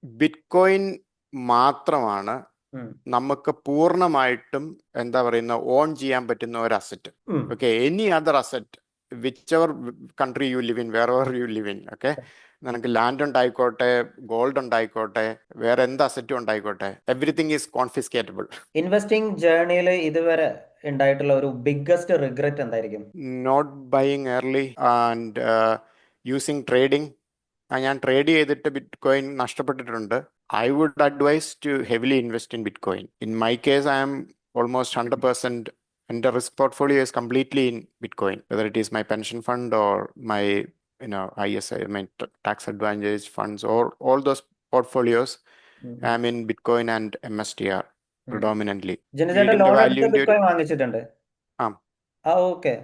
Bitcoin മാത്രമാണ് ഉം. നമുക്ക് പൂർണ്ണമായിട്ടും എന്താ പറയുന്ന ഓൺ ചെയ്യാൻ പറ്റുന്ന ഒരു അസറ്റ്. ഉം. Okay, any other asset which ever country you live in, where ever you live in, okay, നിനക്ക് ലാൻഡ് ഉണ്ടായിക്കോട്ടെ, ഗോൾഡ് ഉണ്ടായിക്കോട്ടെ, വേറെ എന്ത് അസറ്റും ഉണ്ടായിക്കോട്ടെ, എവറിത്തിങ് ഈസ് കോൺഫിസ്കേറ്റബിൾ. ഇൻവെസ്റ്റിംഗ് ജേർണിയിൽ ഇതുവരെ ഉണ്ടായിട്ടുള്ള ഒരു ബിഗ്ഗസ്റ്റ് റിഗ്രറ്റ് എന്തായിരിക്കും? Not buying early and using trading. ഞാൻ ട്രേഡ് ചെയ്തിട്ട് ബിറ്റ് കോയിൻ നഷ്ടപ്പെട്ടിട്ടുണ്ട്. I would advise to heavily invest in bitcoin. In my case I am almost 100%. എൻ്റെ risk portfolio is completely in Bitcoin, whether it is my pension fund or my ISI, my tax advantage funds, or all those portfolios. I'm in Bitcoin and MSTR predominantly. Jinu ചേട്ടൻ വീടിന്റെ loan എടുത്ത് വാല്യൂന്റെ ഒരു bitcoin വാങ്ങിച്ചിട്ടുണ്ട്? ആ okay.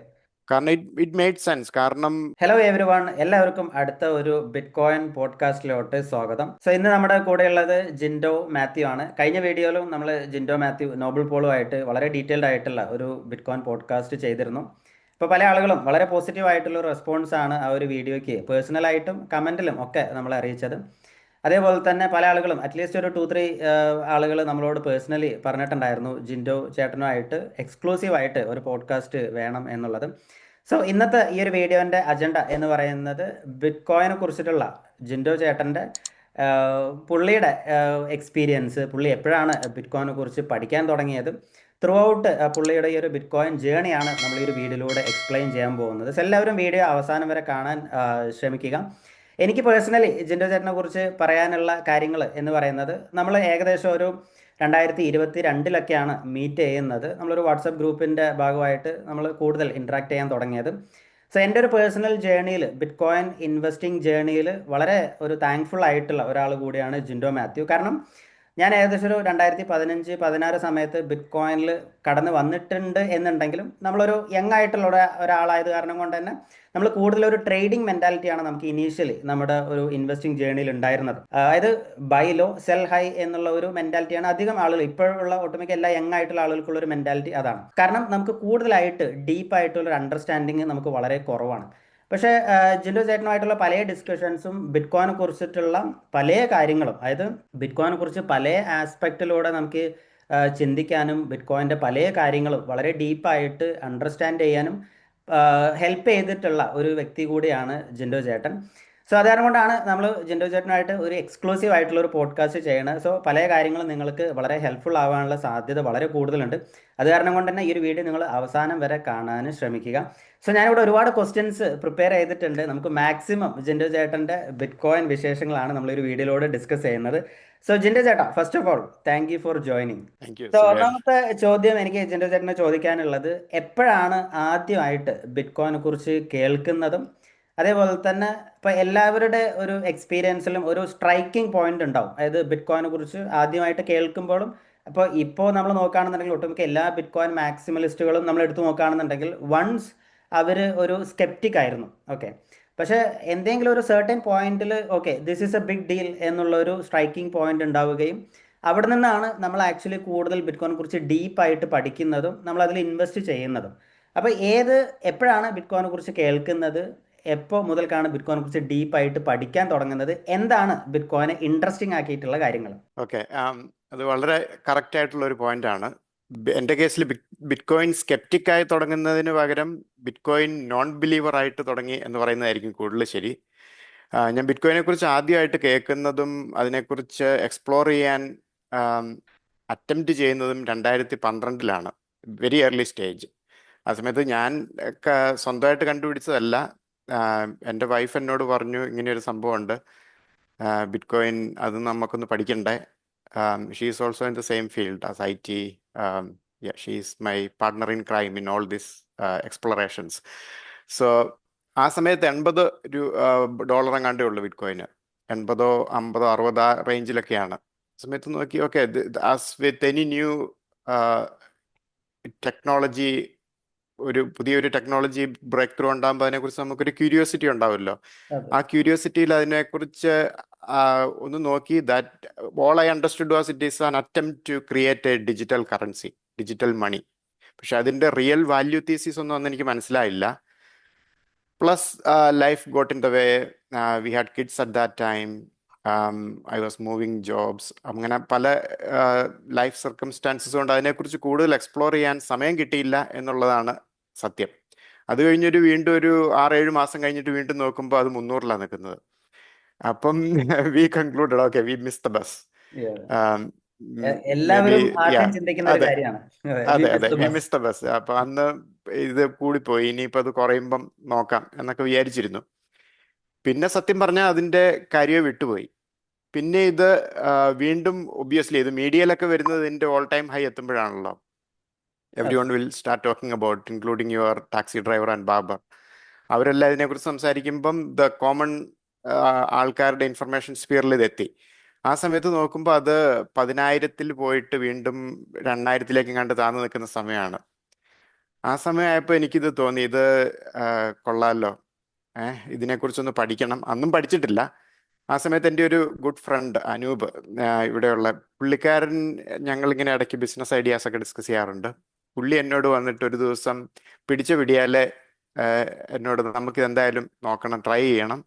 കാരണം it made sense. കാരണം hello every one, എല്ലാവർക്കും അടുത്ത ഒരു ബിറ്റ്കോയിൻ പോഡ്കാസ്റ്റിലോട്ട് സ്വാഗതം. സോ ഇന്ന് നമ്മുടെ കൂടെയുള്ളത് ജിൻഡോ മാത്യു ആണ്. കഴിഞ്ഞ വീഡിയോയിലും നമ്മൾ ജിൻഡോ മാത്യു നോബിൾ പോളുമായിട്ട് വളരെ ഡീറ്റെയിൽഡ് ആയിട്ടുള്ള ഒരു ബിറ്റ്കോയിൻ പോഡ്കാസ്റ്റ് ചെയ്തിരുന്നു. ഇപ്പോൾ പല ആളുകളും വളരെ പോസിറ്റീവ് ആയിട്ടുള്ള ഒരു റെസ്പോൺസ് ആണ് ആ ഒരു വീഡിയോയ്ക്ക് പേഴ്സണലായിട്ടും കമൻറ്റിലും ഒക്കെ നമ്മളെ അറിയിച്ചത്. അതേപോലെ തന്നെ പല ആളുകളും അറ്റ്ലീസ്റ്റ് ഒരു 2-3 ആളുകൾ നമ്മളോട് പേഴ്സണലി പറഞ്ഞിട്ടുണ്ടായിരുന്നു ജിൻഡോ ചേട്ടനുമായിട്ട് എക്സ്ക്ലൂസീവായിട്ട് ഒരു പോഡ്കാസ്റ്റ് വേണം എന്നുള്ളത്. സോ ഇന്നത്തെ ഈ ഒരു വീഡിയോൻ്റെ അജണ്ട എന്ന് പറയുന്നത് ബിറ്റ്കോയിനെ കുറിച്ചിട്ടുള്ള ജിൻഡോ ചേട്ടൻ്റെ പുള്ളിയുടെ എക്സ്പീരിയൻസ്, പുള്ളി എപ്പോഴാണ് ബിറ്റ്കോയിനെ കുറിച്ച് പഠിക്കാൻ തുടങ്ങിയത്, ത്രൂ ഔട്ട് പുള്ളിയുടെ ഈ ഒരു ബിറ്റ്കോയിൻ ജേണിയാണ് നമ്മൾ ഈ ഒരു വീഡിയോയിലൂടെ എക്സ്പ്ലെയിൻ ചെയ്യാൻ പോകുന്നത്. സോ എല്ലാവരും വീഡിയോ അവസാനം വരെ കാണാൻ ശ്രമിക്കുക. എനിക്ക് പേഴ്സണലി ജിൻഡോ ചേട്ടനെ കുറിച്ച് പറയാനുള്ള കാര്യങ്ങൾ എന്ന് പറയുന്നത്, നമ്മൾ ഏകദേശം ഒരു 2022 മീറ്റ് ചെയ്യുന്നത്. നമ്മളൊരു വാട്സപ്പ് ഗ്രൂപ്പിൻ്റെ ഭാഗമായിട്ട് നമ്മൾ കൂടുതൽ ഇൻട്രാക്ട് ചെയ്യാൻ തുടങ്ങിയത്. സോ എൻ്റെ ഒരു പേഴ്സണൽ ജേണിയിൽ, ബിറ്റ് കോയിൻ ഇൻവെസ്റ്റിംഗ് ജേണിയിൽ വളരെ ഒരു താങ്ക്ഫുൾ ആയിട്ടുള്ള ഒരാൾ കൂടിയാണ് ജിൻഡോ മാത്യു. കാരണം ഞാൻ ഏകദേശം ഒരു 2015-16 സമയത്ത് ബിറ്റ് കോയിനിൽ കടന്ന് വന്നിട്ടുണ്ട് എന്നുണ്ടെങ്കിലും നമ്മളൊരു യങ് ആയിട്ടുള്ള ഒരാളായത് കാരണം കൊണ്ട് തന്നെ നമ്മൾ കൂടുതലൊരു ട്രേഡിംഗ് മെൻറ്റാലിറ്റിയാണ് നമുക്ക് ഇനീഷ്യലി നമ്മുടെ ഒരു ഇൻവെസ്റ്റിംഗ് ജേണിയിൽ ഉണ്ടായിരുന്നത്. അതായത് ബൈ ലോ സെൽ ഹൈ എന്നുള്ള ഒരു മെൻറ്റാലിറ്റിയാണ് അധികം ആളുകൾ, ഇപ്പോഴുള്ള ഒട്ടുമിക്ക എല്ലാ യങ് ആയിട്ടുള്ള ആളുകൾക്കുള്ള ഒരു മെൻറ്റാലിറ്റി അതാണ്. കാരണം നമുക്ക് കൂടുതലായിട്ട് ഡീപ്പായിട്ടുള്ള ഒരു അണ്ടർസ്റ്റാൻഡിങ് നമുക്ക് വളരെ കുറവാണ്. പക്ഷേ ജിൻഡോ ചേട്ടനുമായിട്ടുള്ള പല ഡിസ്കഷൻസും ബിറ്റ് കോയിനെ കുറിച്ചിട്ടുള്ള പല കാര്യങ്ങളും, അതായത് ബിറ്റ് കോയിനെ കുറിച്ച് പല ആസ്പെക്റ്റിലൂടെ നമുക്ക് ചിന്തിക്കാനും ബിറ്റ് കോയിൻ്റെ പല കാര്യങ്ങളും വളരെ ഡീപ്പായിട്ട് അണ്ടർസ്റ്റാൻഡ് ചെയ്യാനും ഹെൽപ്പ് ചെയ്തിട്ടുള്ള ഒരു വ്യക്തി കൂടിയാണ് ജിൻഡോ ചേട്ടൻ. സോ അത് കാരണം കൊണ്ടാണ് നമ്മൾ ജിൻഡോ ചേട്ടനായിട്ട് ഒരു എക്സ്ക്ലൂസീവ് ആയിട്ടുള്ള ഒരു പോഡ്കാസ്റ്റ് ചെയ്യണത്. സോ പല കാര്യങ്ങളും നിങ്ങൾക്ക് വളരെ ഹെൽപ്ഫുൾ ആവാനുള്ള സാധ്യത വളരെ കൂടുതലുണ്ട്. അത് കാരണം കൊണ്ട് തന്നെ ഈ ഒരു വീഡിയോ നിങ്ങൾ അവസാനം വരെ കാണാൻ ശ്രമിക്കുക. സോ ഞാനിവിടെ ഒരുപാട് ക്വസ്റ്റ്യൻസ് പ്രിപ്പയർ ചെയ്തിട്ടുണ്ട്. നമുക്ക് മാക്സിമം ജിൻഡോ ചേട്ടൻ്റെ ബിറ്റ് കോയിൻ വിശേഷങ്ങളാണ് നമ്മൾ ഈ ഒരു വീഡിയോയിലൂടെ ഡിസ്കസ് ചെയ്യുന്നത്. സോ ജിൻഡോ ചേട്ടാ, first of all thank you for joining. Thank you so Zubair. ഒന്നാമത്തെ ചോദ്യം എനിക്ക് ജിൻഡോ ചേട്ടനെ ചോദിക്കാനുള്ളത്, എപ്പോഴാണ് ആദ്യമായിട്ട് ബിറ്റ് കോയിനെ കുറിച്ച് കേൾക്കുന്നതും, അതേപോലെ തന്നെ ഇപ്പോൾ എല്ലാവരുടെ ഒരു എക്സ്പീരിയൻസിലും ഒരു സ്ട്രൈക്കിംഗ് പോയിന്റ് ഉണ്ടാവും, അതായത് ബിറ്റ് കോയിനെ കുറിച്ച് ആദ്യമായിട്ട് കേൾക്കുമ്പോഴും. ഇപ്പോൾ നമ്മൾ നോക്കുകയാണെന്നുണ്ടെങ്കിൽ ഒട്ടുമിക്ക എല്ലാ ബിറ്റ് കോയിൻ മാക്സിമലിസ്റ്റുകളും നമ്മൾ എടുത്തു നോക്കുകയാണെന്നുണ്ടെങ്കിൽ വൺസ് അവർ ഒരു സ്കെപ്റ്റിക് ആയിരുന്നു. ഓക്കെ, പക്ഷേ എന്തെങ്കിലും ഒരു സർട്ടൻ പോയിന്റിൽ okay this is a big deal എന്നുള്ള ഒരു സ്ട്രൈക്കിംഗ് പോയിന്റ് ഉണ്ടാവുകയും അവിടെ നിന്നാണ് നമ്മൾ ആക്ച്വലി കൂടുതൽ ബിറ്റ് കോയിനെ കുറിച്ച് ഡീപ്പായിട്ട് പഠിക്കുന്നതും നമ്മൾ അതിൽ ഇൻവെസ്റ്റ് ചെയ്യുന്നതും. അപ്പോൾ എപ്പോഴാണ് ബിറ്റ് കോയിനെ കുറിച്ച് കേൾക്കുന്നത്, എപ്പോൾ മുതൽക്കാണ് ബിറ്റ് കോയിനെ കുറിച്ച് ഡീപ്പായിട്ട് പഠിക്കാൻ തുടങ്ങുന്നത്, എന്താണ് ബിറ്റ് കോയിനെ ഇൻട്രസ്റ്റിംഗ് ആക്കിയിട്ടുള്ള കാര്യങ്ങൾ? ഓക്കെ, അത് വളരെ കറക്റ്റ് ആയിട്ടുള്ള ഒരു പോയിന്റ് ആണ്. എൻ്റെ കേസിൽ ബിറ്റ് കോയിൻ സ്കെപ്റ്റിക്കായി തുടങ്ങുന്നതിന് പകരം ബിറ്റ് കോയിൻ നോൺ ബിലീവർ ആയിട്ട് തുടങ്ങി എന്ന് പറയുന്നതായിരിക്കും കൂടുതൽ ശരി. ഞാൻ ബിറ്റ് കോയിനെ കുറിച്ച് ആദ്യമായിട്ട് കേൾക്കുന്നതും അതിനെക്കുറിച്ച് എക്സ്പ്ലോർ ചെയ്യാൻ അറ്റംപ്റ്റ് ചെയ്യുന്നതും 2012 വെരി ഏർലി സ്റ്റേജ്. ആ സമയത്ത് ഞാൻ സ്വന്തമായിട്ട് കണ്ടുപിടിച്ചതല്ല. എൻ്റെ വൈഫ് എന്നോട് പറഞ്ഞു ഇങ്ങനെയൊരു സംഭവമുണ്ട്, ബിറ്റ് കോയിൻ, അത് നമുക്കൊന്ന് പഠിക്കണ്ടേ. She is also in the same field as IT. She is my partner in crime in all this explorations. So ആ സമയത്ത് $80 എങ്ങാണ്ടേ ഉള്ളൂ ബിറ്റ് കോയിന്. 80, 50, 60 ആ റേഞ്ചിലൊക്കെയാണ്. സമയത്ത് നോക്കി, okay, as with any new technology, ഒരു പുതിയൊരു ടെക്നോളജി ബ്രേക്ക് ത്രൂ ഉണ്ടാകുമ്പോൾ അതിനെക്കുറിച്ച് നമുക്കൊരു ക്യൂരിയോസിറ്റി ഉണ്ടാവുമല്ലോ. ആ ക്യൂരിയോസിറ്റിയിൽ അതിനെക്കുറിച്ച് ഒന്ന് നോക്കി. That all I understood was it is an attempt to create a digital currency, digital money. പക്ഷെ അതിൻ്റെ റിയൽ വാല്യൂ തീസിസ് ഒന്നും അന്ന് എനിക്ക് മനസ്സിലായില്ല. Plus life got in the way. We had kids at that time. I was moving jobs. അങ്ങനെ പല life circumstances കൊണ്ട് അതിനെക്കുറിച്ച് കൂടുതൽ എക്സ്പ്ലോർ ചെയ്യാൻ സമയം കിട്ടിയില്ല എന്നുള്ളതാണ് സത്യം. അത് കഴിഞ്ഞൊരു വീണ്ടും ഒരു 6-7 മാസം കഴിഞ്ഞിട്ട് വീണ്ടും നോക്കുമ്പോൾ അത് 300-ലാണ് നിൽക്കുന്നത്. അപ്പം we concluded okay we miss the bus. Maybe എല്ലാവരും യാ ആദ്യം ചിന്തിക്കുന്ന ഒരു അതെ കാര്യമാണ്. We അതെ missed അതെ the വി bus. Miss the bus. അപ്പൊ അന്ന് ഇത് കൂടിപ്പോയി, ഇനിയിപ്പോൾ അത് കുറയുമ്പം നോക്കാം എന്നൊക്കെ വിചാരിച്ചിരുന്നു. പിന്നെ സത്യം പറഞ്ഞാൽ അതിന്റെ കാര്യമേ വിട്ടുപോയി. പിന്നെ ഇത് വീണ്ടും ഒബ്വിയസ്ലി ഇത് മീഡിയയിലൊക്കെ വരുന്നത് ഇതിന്റെ ഓൾ ടൈം ഹൈ എത്തുമ്പോഴാണല്ലോ. Everyone will start talking about, including your taxi driver and barber. അവരെല്ലാം ഇതിനെക്കുറിച്ച് സംസാരിക്കുമ്പം ദ കോമൺ ആൾക്കാരുടെ ഇൻഫർമേഷൻ സ്ഫിയറിൽ ഇതെത്തി. ആ സമയത്ത് നോക്കുമ്പോൾ അത് 10,000-ൽ പോയിട്ട് വീണ്ടും 2,000-ലേക്ക് കണ്ട് താഴ്ന്നു നിൽക്കുന്ന സമയമാണ്. ആ സമയമായപ്പോൾ എനിക്കിത് തോന്നി, ഇത് കൊള്ളാമല്ലോ, ഇതിനെക്കുറിച്ചൊന്ന് പഠിക്കണം. അന്നും പഠിച്ചിട്ടില്ല. ആ സമയത്ത് എൻ്റെ ഒരു ഗുഡ് ഫ്രണ്ട് അനൂപ്, ഇവിടെയുള്ള പുള്ളിക്കാരൻ, ഞങ്ങളിങ്ങനെ ഇടയ്ക്ക് ബിസിനസ് ഐഡിയാസ് ഒക്കെ ഡിസ്കസ് ചെയ്യാറുണ്ട്. പുള്ളി എന്നോട് വന്നിട്ട് ഒരു ദിവസം പിടിച്ച പിടിയാലെ എന്നോട് നമുക്കിത് എന്തായാലും നോക്കണം, ട്രൈ ചെയ്യണം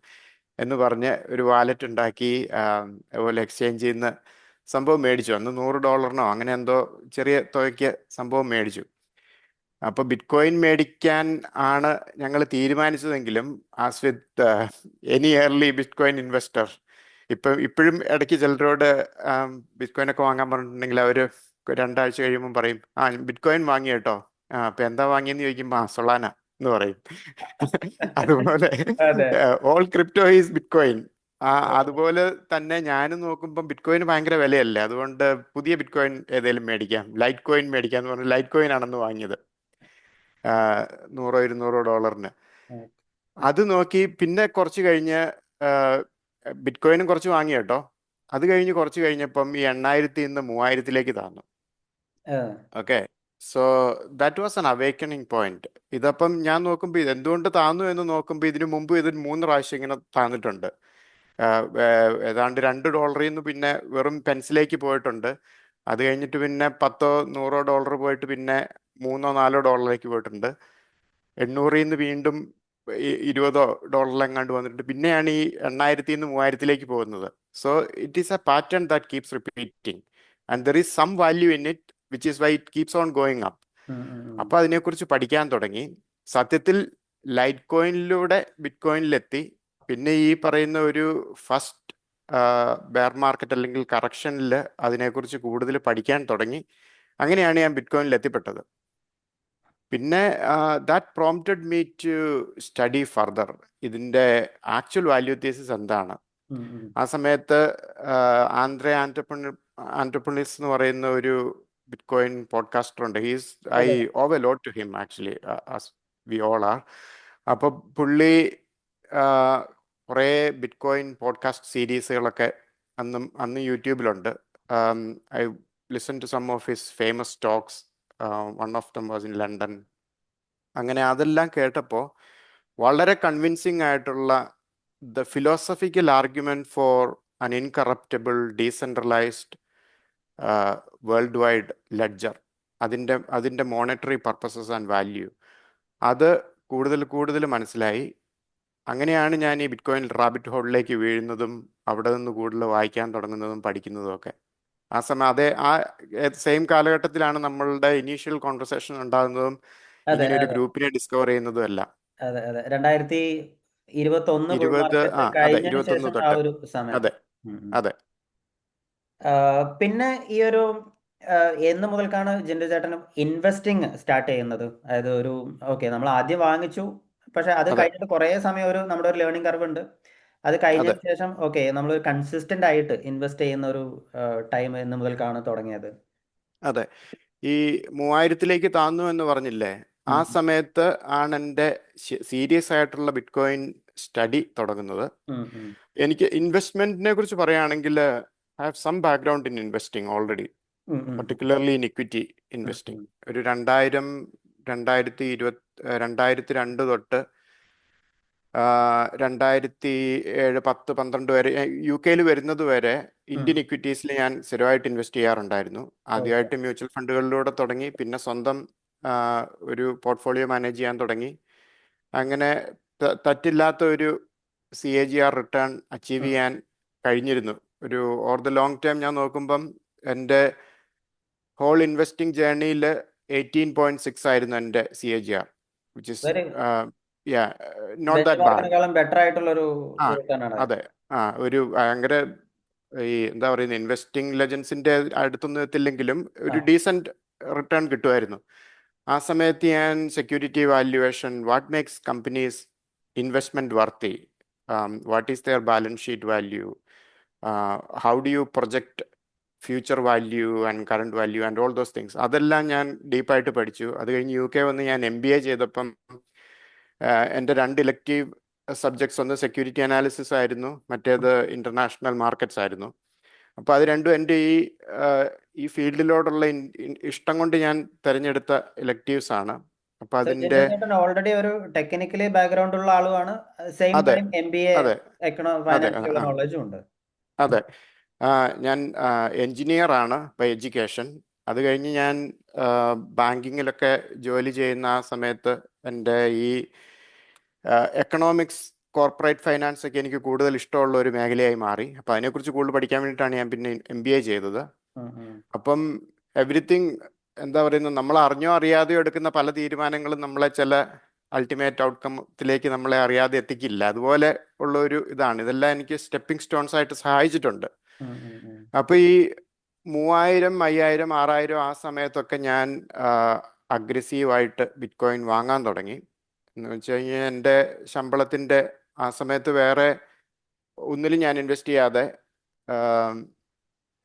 എന്ന് പറഞ്ഞ് ഒരു വാലറ്റ് ഉണ്ടാക്കി അതുപോലെ എക്സ്ചേഞ്ചിൽ നിന്ന് സംഭവം മേടിച്ചു. അന്ന് $100 അങ്ങനെ എന്തോ ചെറിയ തുകയ്ക്ക് സംഭവം മേടിച്ചു. അപ്പൊ ബിറ്റ് കോയിൻ മേടിക്കാൻ ആണ് ഞങ്ങൾ തീരുമാനിച്ചതെങ്കിലും as with any early bitcoin investor, ഇപ്പോഴും ഇടയ്ക്ക് ചിലരോട് ബിറ്റ് കോയിൻ ഒക്കെ വാങ്ങാൻ പറഞ്ഞിട്ടുണ്ടെങ്കിൽ അവർ 2 ആഴ്ച കഴിയുമ്പോൾ പറയും, ബിറ്റ് കോയിൻ വാങ്ങി കേട്ടോ. അപ്പൊ എന്താ വാങ്ങിയെന്ന് ചോദിക്കുമ്പോൾ സൊളാന എന്ന് പറയും. അതുപോലെ അതെ. All crypto is bit coin. അതുപോലെ തന്നെ ഞാനും നോക്കുമ്പോൾ ബിറ്റ് കോയിന് ഭയങ്കര വിലയല്ലേ, അതുകൊണ്ട് പുതിയ ബിറ്റ് കോയിൻ ഏതെങ്കിലും മേടിക്കാം, ലൈറ്റ് കോയിൻ മേടിക്കാം എന്ന് പറഞ്ഞ് ലൈറ്റ് കോയിൻ ആണെന്ന് വാങ്ങിയത് $100-200. അത് നോക്കി പിന്നെ കുറച്ച് കഴിഞ്ഞ് ബിറ്റ് കോയിനും കുറച്ച് വാങ്ങി കേട്ടോ. അത് കഴിഞ്ഞ് കുറച്ച് കഴിഞ്ഞപ്പം ഈ 8,000-ൽ നിന്ന് 3,000-ലേക്ക് താന്നു. Okay, so that was an awakening point. ഇതപ്പം ഞാൻ നോക്കുമ്പോൾ ഇത് എന്തുകൊണ്ട് താന്നു എന്ന് നോക്കുമ്പോൾ ഇതിനു മുമ്പ് ഇത് 3 പ്രാവശ്യം ഇങ്ങനെ താന്നിട്ടുണ്ട്. ഏതാണ്ട് $2 നിന്ന് പിന്നെ വെറും പെൻസിലേക്ക് പോയിട്ടുണ്ട്. അത് കഴിഞ്ഞിട്ട് പിന്നെ $10-100 പോയിട്ട് പിന്നെ $3-4 പോയിട്ടുണ്ട്. 800-ൽ നിന്ന് വീണ്ടും $20 എങ്ങാണ്ട് വന്നിട്ടുണ്ട്. പിന്നെയാണ് ഈ 8,000-ൽ നിന്ന് 3,000-ലേക്ക് പോകുന്നത്. So it is a pattern that keeps repeating and there is some value in it which is why it keeps on going up. അപ്പൊ അതിനെക്കുറിച്ച് പഠിക്കാൻ തുടങ്ങി. സത്യത്തിൽ ലൈറ്റ് കോയിനിലൂടെ ബിറ്റ് കോയിനിലെത്തി. പിന്നെ ഈ പറയുന്ന ഒരു ഫസ്റ്റ് ബെയർ മാർക്കറ്റ് അല്ലെങ്കിൽ കറക്ഷനിൽ അതിനെക്കുറിച്ച് കൂടുതൽ പഠിക്കാൻ തുടങ്ങി. അങ്ങനെയാണ് ഞാൻ ബിറ്റ് കോയിനിൽ എത്തിപ്പെട്ടത്. പിന്നെ that prompted me to study further, ഇതിൻ്റെ ആക്ച്വൽ വാല്യൂ തീസിസ് എന്താണ്. ആ സമയത്ത് ആൻഡ്രേ ആന്റർപ്രണീസ് എന്ന് പറയുന്ന ഒരു ബിറ്റ് കോയിൻ പോഡ്കാസ്റ്റർ ഉണ്ട്. I owe a lot to him actually, we all are. അപ്പോൾ പുള്ളി കുറേ ബിറ്റ് കോയിൻ പോഡ്കാസ്റ്റ് സീരീസുകളൊക്കെ അന്ന് യൂട്യൂബിലുണ്ട്. I listen to some of his famous talks. One of them was in London. അങ്ങനെ അതെല്ലാം കേട്ടപ്പോൾ വളരെ കൺവിൻസിങ് ആയിട്ടുള്ള ദ ഫിലോസഫിക്കൽ ആർഗ്യുമെന്റ് ഫോർ അൻ incorruptible decentralised world wide ledger, അതിൻ്റെ മോണിറ്ററി പർപ്പസസ് ആൻഡ് വാല്യൂ, അത് കൂടുതൽ മനസ്സിലായി. അങ്ങനെയാണ് ഞാൻ ഈ ബിറ്റ് കോയിൻ റാബിറ്റ് ഹോളിലേക്ക് വീഴുന്നതും അവിടെ നിന്ന് കൂടുതൽ വായിക്കാൻ തുടങ്ങുന്നതും പഠിക്കുന്നതും ഒക്കെ. ആ സമയം ആ സെയിം കാലഘട്ടത്തിലാണ് നമ്മളുടെ ഇനീഷ്യൽ കോൺവെർസേഷൻ ഉണ്ടാകുന്നതും ഇങ്ങനെ ഒരു ഗ്രൂപ്പിനെ ഡിസ്കവർ ചെയ്യുന്നതും എല്ലാം. അതെ അതെ 2021 ബുൾ 20 മാർക്കറ്റ് അതെ കഴിഞ്ഞതിന് 21 ശേഷം ആ തൊട്ട് ഒരു സമയം. അതെ അതെ. പിന്നെ ഈ ഒരു എന്ന് മുതൽക്കാണ് ജിൻഡോ ചേട്ടനും ഇൻവെസ്റ്റിംഗ് സ്റ്റാർട്ട് ചെയ്യുന്നത്? അതായത് ഒരു ഓക്കെ നമ്മൾ ആദ്യം വാങ്ങിച്ചു, പക്ഷെ അത് അതെ കഴിഞ്ഞിട്ട് കുറേ സമയം നമ്മുടെ ഒരു ലേണിംഗ് കർവ് ഉണ്ട്. അത് അതെ കഴിഞ്ഞതിന് ശേഷം ഓക്കെ നമ്മൾ കൺസിസ്റ്റന്റ് ആയിട്ട് ഇൻവെസ്റ്റ് ചെയ്യുന്ന ഒരു ടൈം എന്ന് മുതൽക്കാണ് തുടങ്ങിയത്? അതെ. ഈ 3,000-ലേക്ക് താന്നു എന്ന് പറഞ്ഞില്ലേ, ആ സമയത്ത് ആണ് എൻ്റെ സീരിയസ് ആയിട്ടുള്ള ബിറ്റ് കോയിൻ സ്റ്റഡി തുടങ്ങുന്നത്. എനിക്ക് ഇൻവെസ്റ്റ്മെന്റിനെ കുറിച്ച് പറയുകയാണെങ്കിൽ I have some background in investing already, particularly in equity investing. ഒരു 2002 തൊട്ട് 2007, 10, 12 വരെ UK-ൽ വരുന്നത് വരെ ഇന്ത്യൻ ഇക്വിറ്റീസിൽ ഞാൻ സ്ഥിരമായിട്ട് ഇൻവെസ്റ്റ് ചെയ്യാറുണ്ടായിരുന്നു. ആദ്യമായിട്ട് മ്യൂച്വൽ ഫണ്ടുകളിലൂടെ തുടങ്ങി, പിന്നെ സ്വന്തം ഒരു പോർട്ട്ഫോളിയോ മാനേജ് ചെയ്യാൻ തുടങ്ങി. അങ്ങനെ തെറ്റില്ലാത്ത ഒരു CAGR റിട്ടേൺ അച്ചീവ് ചെയ്യാൻ കഴിഞ്ഞിരുന്നു. ഒരു ഓവർ ദ ലോങ് ടൈം ഞാൻ നോക്കുമ്പം എൻ്റെ ഹോൾ ഇൻവെസ്റ്റിംഗ് ജേർണിയിൽ 18.6 ആയിരുന്നു എൻ്റെ CAGR, which is very not bench that bad. മാർക്കിനേക്കാളും ബെറ്റർ ആയിട്ടുള്ള ഒരു ആ റിട്ടേൺ ആണ്. അതെ, ഒരു ഭയങ്കര ഈ എന്താ പറയുന്നത്, ഇൻവെസ്റ്റിംഗ് ലെജൻസിന്റെ അടുത്തൊന്നും എത്തില്ലെങ്കിലും ഒരു ഡീസൻറ്റ് റിട്ടേൺ കിട്ടുമായിരുന്നു. ആ സമയത്ത് ഞാൻ security valuation, what makes companies investment worthy, what is their balance sheet value, how do you project future value and current value and all those things, അതെല്ലാം ഞാൻ ഡീപ്പായിട്ട് പഠിച്ചു. അത് കഴിഞ്ഞ് UK വന്ന് ഞാൻ MBA ചെയ്തപ്പം എൻ്റെ 2 ഇലക്റ്റീവ് സബ്ജക്ട്സ്, ഒന്ന് സെക്യൂരിറ്റി അനാലിസിസ് ആയിരുന്നു, മറ്റേത് ഇന്റർനാഷണൽ മാർക്കറ്റ്സ് ആയിരുന്നു. അപ്പോൾ അത് രണ്ടും എൻ്റെ ഈ ഫീൽഡിലോടുള്ള ഇഷ്ടം കൊണ്ട് ഞാൻ തിരഞ്ഞെടുത്ത ഇലക്റ്റീവ്സ് ആണ്. അപ്പോൾ അതിൻ്റെ ഓൾറെഡി ഒരു ടെക്നിക്കലി ബാക്ക്ഗ്രൗണ്ട് ഉള്ള ആളുമാണ്, സെയിം അതെ ടൈം MBA അതെ അതെ ഫൈനാൻസിലുള്ള നോളജും ഉണ്ട്. അതെ ഞാൻ എൻജിനീയർ ആണ് ബൈ എഡ്യൂക്കേഷൻ. അത് കഴിഞ്ഞ് ഞാൻ ബാങ്കിങ്ങിലൊക്കെ ജോലി ചെയ്യുന്ന ആ സമയത്ത് എൻ്റെ ഈ എക്കണോമിക്സ്, കോർപ്പറേറ്റ് ഫൈനാൻസ് ഒക്കെ എനിക്ക് കൂടുതൽ ഇഷ്ടമുള്ള ഒരു മേഖലയായി മാറി. അപ്പം അതിനെക്കുറിച്ച് കൂടുതൽ പഠിക്കാൻ വേണ്ടിയിട്ടാണ് ഞാൻ പിന്നെ MBA ചെയ്തത്. അപ്പം എവറിത്തിങ് എന്താ പറയുന്നത്, നമ്മൾ അറിഞ്ഞോ അറിയാതെയോ എടുക്കുന്ന പല തീരുമാനങ്ങളും നമ്മളെ ചില അൾട്ടിമേറ്റ് ഔട്ട്കത്തിലേക്ക് നമ്മളെ അറിയാതെ എത്തിക്കില്ല. അതുപോലെ ഉള്ള ഒരു ഇതാണ്. ഇതെല്ലാം എനിക്ക് സ്റ്റെപ്പിംഗ് സ്റ്റോൺസ് ആയിട്ട് സഹായിച്ചിട്ടുണ്ട്. അപ്പൊ ഈ 3000, 5000, 6000 ആ സമയത്തൊക്കെ ഞാൻ അഗ്രസീവായിട്ട് ബിറ്റ് കോയിൻ വാങ്ങാൻ തുടങ്ങി. എന്ന് വെച്ച് കഴിഞ്ഞാൽ എൻ്റെ ശമ്പളത്തിൻ്റെ ആ സമയത്ത് വേറെ ഒന്നിലും ഞാൻ ഇൻവെസ്റ്റ് ചെയ്യാതെ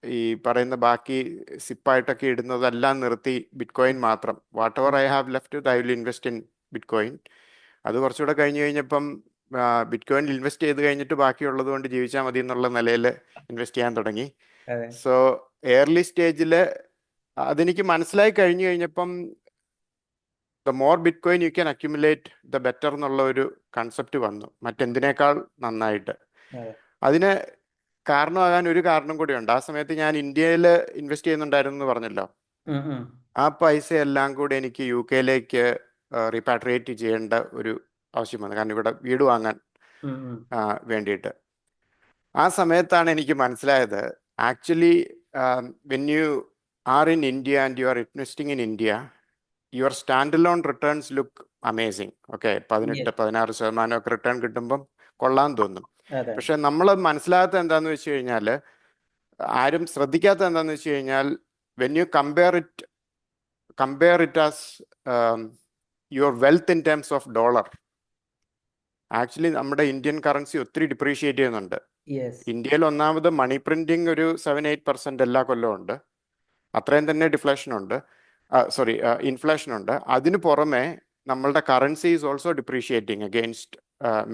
ഈ പറയുന്ന ബാക്കി സിപ്പായിട്ടൊക്കെ ഇടുന്നതെല്ലാം നിർത്തി ബിറ്റ് കോയിൻ മാത്രം, what ever I have left I will invest in bit coin. അത് കുറച്ചുകൂടെ കഴിഞ്ഞ് കഴിഞ്ഞപ്പം ബിറ്റ് കോയിനിൽ ഇൻവെസ്റ്റ് ചെയ്ത് കഴിഞ്ഞിട്ട് ബാക്കിയുള്ളത് കൊണ്ട് ജീവിച്ചാൽ മതി എന്നുള്ള നിലയിൽ ഇൻവെസ്റ്റ് ചെയ്യാൻ തുടങ്ങി. സോ ഏർലി സ്റ്റേജിൽ അതെനിക്ക് മനസ്സിലായി കഴിഞ്ഞു കഴിഞ്ഞപ്പം the more bit coin you can accumulate the better എന്നുള്ള ഒരു കൺസെപ്റ്റ് വന്നു, മറ്റെന്തിനേക്കാൾ നന്നായിട്ട്. അതിന് കാരണമാകാൻ ഒരു കാരണം കൂടിയുണ്ട്. ആ സമയത്ത് ഞാൻ ഇന്ത്യയിൽ ഇൻവെസ്റ്റ് ചെയ്യുന്നുണ്ടായിരുന്നു എന്ന് പറഞ്ഞല്ലോ. ആ പൈസ എല്ലാം കൂടി എനിക്ക് UK റീപാട്രിയേറ്റ് ചെയ്യേണ്ട ഒരു ആവശ്യം വന്നു, കാരണം ഇവിടെ വീട് വാങ്ങാൻ വേണ്ടിയിട്ട്. ആ സമയത്താണ് എനിക്ക് മനസ്സിലായത്, actually when you are in India and you are investing in India, your stand loan returns look amazing. Okay, 18-16% ഒക്കെ റിട്ടേൺ കിട്ടുമ്പം കൊള്ളാൻ തോന്നും. പക്ഷെ നമ്മൾ മനസ്സിലാകാത്ത എന്താന്ന് വെച്ച് കഴിഞ്ഞാൽ, ആരും ശ്രദ്ധിക്കാത്ത എന്താന്ന് വെച്ച് കഴിഞ്ഞാൽ, when you compare it as your wealth in terms of dollar, actually നമ്മുടെ ഇന്ത്യൻ കറൻസി ഒത്തിരി ഡിപ്രീഷിയേറ്റ് ചെയ്യുന്നുണ്ട്. ഇന്ത്യയിൽ ഒന്നാമത് മണി പ്രിന്റിങ് ഒരു 7-8% എല്ലാ കൊല്ലവും ഉണ്ട്. അത്രയും തന്നെ ഡിഫ്ലേഷൻ ഉണ്ട്, ഇൻഫ്ലേഷൻ ഉണ്ട്. അതിന് പുറമെ നമ്മളുടെ currency is also depreciating against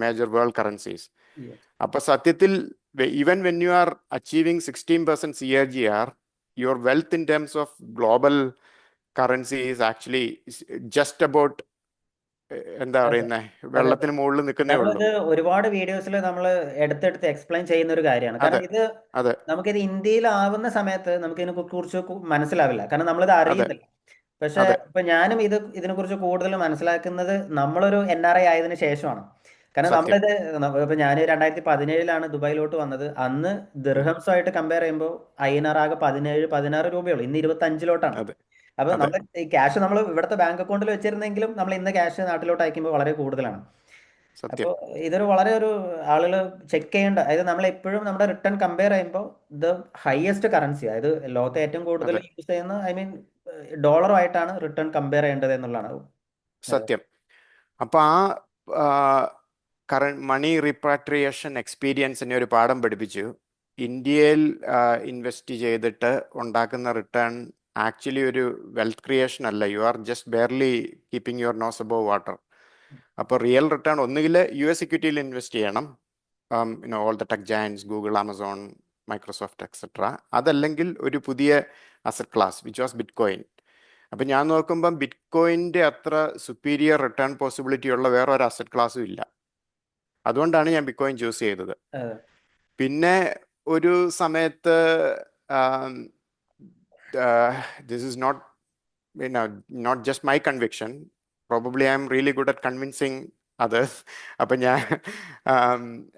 major world currencies. അപ്പൊ സത്യത്തിൽ even when you are achieving 16% CAGR, your wealth in terms of global currency is actually just about, എന്താ പറയുന്നേ, വെള്ളത്തിന് മുകളിൽ നിൽക്കുന്നേ ഉള്ളൂ. ഒരുപാട് വീഡിയോസിൽ നമ്മൾ എടുത്തെടുത്ത് എക്സ്പ്ലെയിൻ ചെയ്യുന്ന ഒരു കാര്യമാണ്. കാരണം ഇത് നമുക്കിത് ഇന്ത്യയിലാവുന്ന സമയത്ത് നമുക്ക് ഇതിനെ കുറിച്ച് മനസ്സിലാവില്ല, കാരണം നമ്മളിത് അറിയുന്നില്ല. പക്ഷെ ഇപ്പൊ ഞാനും ഇതിനെ കുറിച്ച് കൂടുതൽ മനസ്സിലാക്കുന്നത് നമ്മളൊരു NRI ആയതിനു ശേഷമാണ്. കാരണം നമ്മളിത് ഇപ്പൊ ഞാൻ 2017 ദുബായിലോട്ട് വന്നത്. അന്ന് ദിർഹംസുമായിട്ട് കമ്പയർ ചെയ്യുമ്പോൾ INR ആകെ 17-16 രൂപയുള്ളൂ. ഇന്ന് 25 അപ്പൊ നമ്മൾ ഈ ക്യാഷ് നമ്മൾ ഇവിടുത്തെ ബാങ്ക് അക്കൗണ്ടിൽ വെച്ചിരുന്നെങ്കിലും നമ്മൾ ഇന്ന് ക്യാഷ് നാട്ടിലോട്ട് അയക്കുമ്പോൾ വളരെ കൂടുതലാണ്. അപ്പോൾ ഇതൊരു വളരെ ഒരു ആളുകൾ ചെക്ക് ചെയ്യേണ്ട, അതായത് നമ്മൾ എപ്പോഴും നമ്മുടെ റിട്ടേൺ കമ്പയർ ചെയ്യുമ്പോൾ ദ ഹയസ്റ്റ് കറൻസി, അതായത് ലോകത്തെ ഏറ്റവും കൂടുതൽ യൂസ് ചെയ്യുന്ന ഡോളറുമായിട്ടാണ് റിട്ടേൺ കമ്പയർ ചെയ്യേണ്ടത് എന്നുള്ളതാണ് സത്യം. അപ്പൊ ആ മണി റീപാട്രിയേഷൻ എക്സ്പീരിയൻസിനെ ഒരു പാഠം പഠിപ്പിച്ചു. ഇന്ത്യയിൽ ഇൻവെസ്റ്റ് ചെയ്തിട്ട് ഉണ്ടാക്കുന്ന റിട്ടേൺ ആക്ച്വലി ഒരു വെൽത്ത് ക്രിയേഷൻ അല്ല. You are just barely keeping your nose above water. അപ്പോൾ റിയൽ റിട്ടേൺ ഒന്നുകിൽ US ഇക്വിറ്റിയിൽ ഇൻവെസ്റ്റ് ചെയ്യണം, all the tech giants, Google, Amazon, Microsoft etcetera. അതല്ലെങ്കിൽ ഒരു പുതിയ asset class which was bitcoin. അപ്പം ഞാൻ നോക്കുമ്പം ബിറ്റ് കോയിൻ്റെ അത്ര സുപ്പീരിയർ റിട്ടേൺ പോസിബിലിറ്റി ഉള്ള വേറെ ഒരു അസറ്റ് ക്ലാസ്സും ഇല്ല. അതുകൊണ്ടാണ് ഞാൻ ബിറ്റ് കോയിൻ ചൂസ് ചെയ്തത്. പിന്നെ ഒരു സമയത്ത് this is not just my conviction, probably I am really good at convincing others. അപ്പം ഞാൻ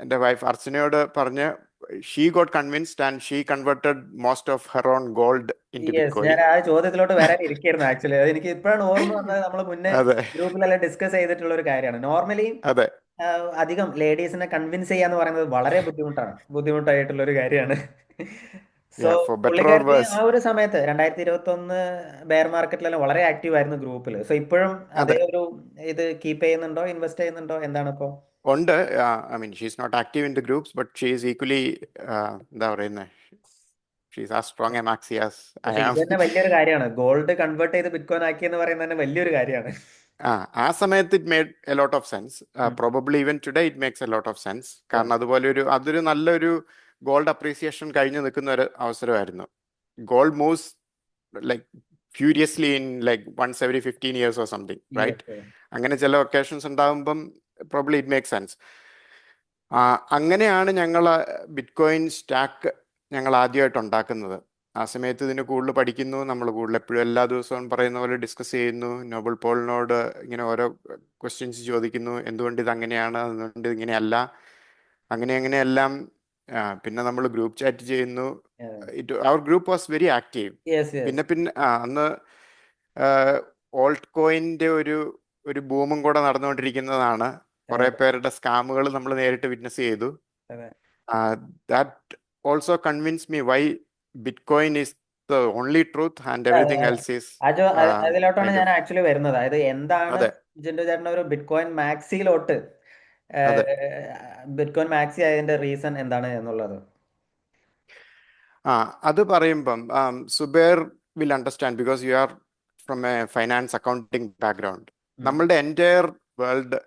എൻ്റെ വൈഫ് അർച്ചനയോട് പറഞ്ഞ് she got convinced and she converted most of her own gold into yes, Bitcoin. ഞാൻ ആ ചോദ്യത്തിലോട്ട് വരാൻ ഇരിക്കായിരുന്നു ആക്ച്വലി. അത് എനിക്ക് ഇപ്പോഴാണ് ഓർമ്മ വന്നത്. നമ്മൾ മുന്നേ അതെ ഗ്രൂപ്പിലെല്ലാം ഡിസ്കസ് ചെയ്തിട്ടുള്ള ഒരു കാര്യമാണ്. നോർമലി അതെ അധികം ലേഡീസിനെ കൺവിൻസ് ചെയ്യാന്ന് പറയുന്നത് വളരെ ബുദ്ധിമുട്ടായിട്ടുള്ള ഒരു കാര്യമാണ്. So yeah, for better or പുള്ളിക്കാരത്തി worse. ആ ഒരു സമയത്ത് 2021 ബെയർ മാർക്കറ്റിലെല്ലാം വളരെ ആക്റ്റീവ് ആയിരുന്നു ഗ്രൂപ്പിൽ. സോ ഇപ്പോഴും അതേ അതെ ഒരു ഇത് കീപ്പ് ചെയ്യുന്നുണ്ടോ, ഇൻവെസ്റ്റ് ചെയ്യുന്നുണ്ടോ, എന്താണ് ഇപ്പോ? ഉണ്ട്. I mean, she's not active in the groups, but she is equally എന്താ പറയുന്നത്, she's as strong a maxi as I പക്ഷെ am. ഇത് തന്നെ വലിയൊരു കാര്യമാണ്. ഗോൾഡ് കൺവേർട്ട് ചെയ്ത് ബിറ്റ്കോയിൻ ആക്കി എന്ന് പറയുന്നത് തന്നെ വലിയൊരു കാര്യമാണ്. ആ സമയത്ത് it made a lot of sense. Probably even today it makes a lot of sense. കാരണം അതുപോലെ അതൊരു നല്ലൊരു ഗോൾഡ് അപ്രീസിയേഷൻ കഴിഞ്ഞു നിൽക്കുന്ന ഒരു അവസരമായിരുന്നു. Gold moves like furiously in like once every 15 years or something, right? അങ്ങനെ ചില ഒക്കേഷൻസ് ഉണ്ടാകുമ്പം പ്രോബ്ലി ഇറ്റ് മേക്ക് സെൻസ്. അങ്ങനെയാണ് ഞങ്ങൾ ബിറ്റ്കോയിൻ സ്റ്റാക്ക് ഞങ്ങൾ ആദ്യമായിട്ട് ഉണ്ടാക്കുന്നത്. ആ സമയത്ത് ഇതിന് കൂടുതൽ പഠിക്കുന്നു, നമ്മൾ കൂടുതൽ എപ്പോഴും എല്ലാ ദിവസവും പറയുന്ന പോലെ ഡിസ്കസ് ചെയ്യുന്നു, നോബൽ പോളിനോട് ഇങ്ങനെ ഓരോ ക്വസ്റ്റ്യൻസ് ചോദിക്കുന്നു, എന്തുകൊണ്ട് ഇത് അങ്ങനെയാണ്, അതുകൊണ്ട് ഇങ്ങനെയല്ല, അങ്ങനെയെല്ലാം. പിന്നെ നമ്മൾ ഗ്രൂപ്പ് ചാറ്റ് ചെയ്യുന്നു. അവർ ഗ്രൂപ്പ് വാസ് വെരി ആക്റ്റീവ്. പിന്നെ അന്ന് ഓൾട്ട് കോയിൻ്റെ ഒരു ബൂമും കൂടെ നടന്നുകൊണ്ടിരിക്കുന്നതാണ്. കുറെ പേരുടെ സ്കാമുകൾ നമ്മൾ നേരിട്ട് വിറ്റ്നസ് ചെയ്തു. That also convince me why bitcoin is the only truth and everything else is. അതിലോട്ടാണ് ഞാൻ ആക്ച്വലി വരുന്നത്. അതായത് എന്താണ് അതെ ജിൻഡോ ചേട്ടൻ ഒരു ബിറ്റ്കോയിൻ മാക്സിയിലോട്ട് അതെ ബിറ്റ്കോയിൻ മാക്സി ആയതിന്റെ റീസൺ എന്താണ് എന്നുള്ളത്? അത് പറയുമ്പം Zubair will understand because you are from A finance accounting background. നമ്മളുടെ എൻറ്റയർ വേൾഡ്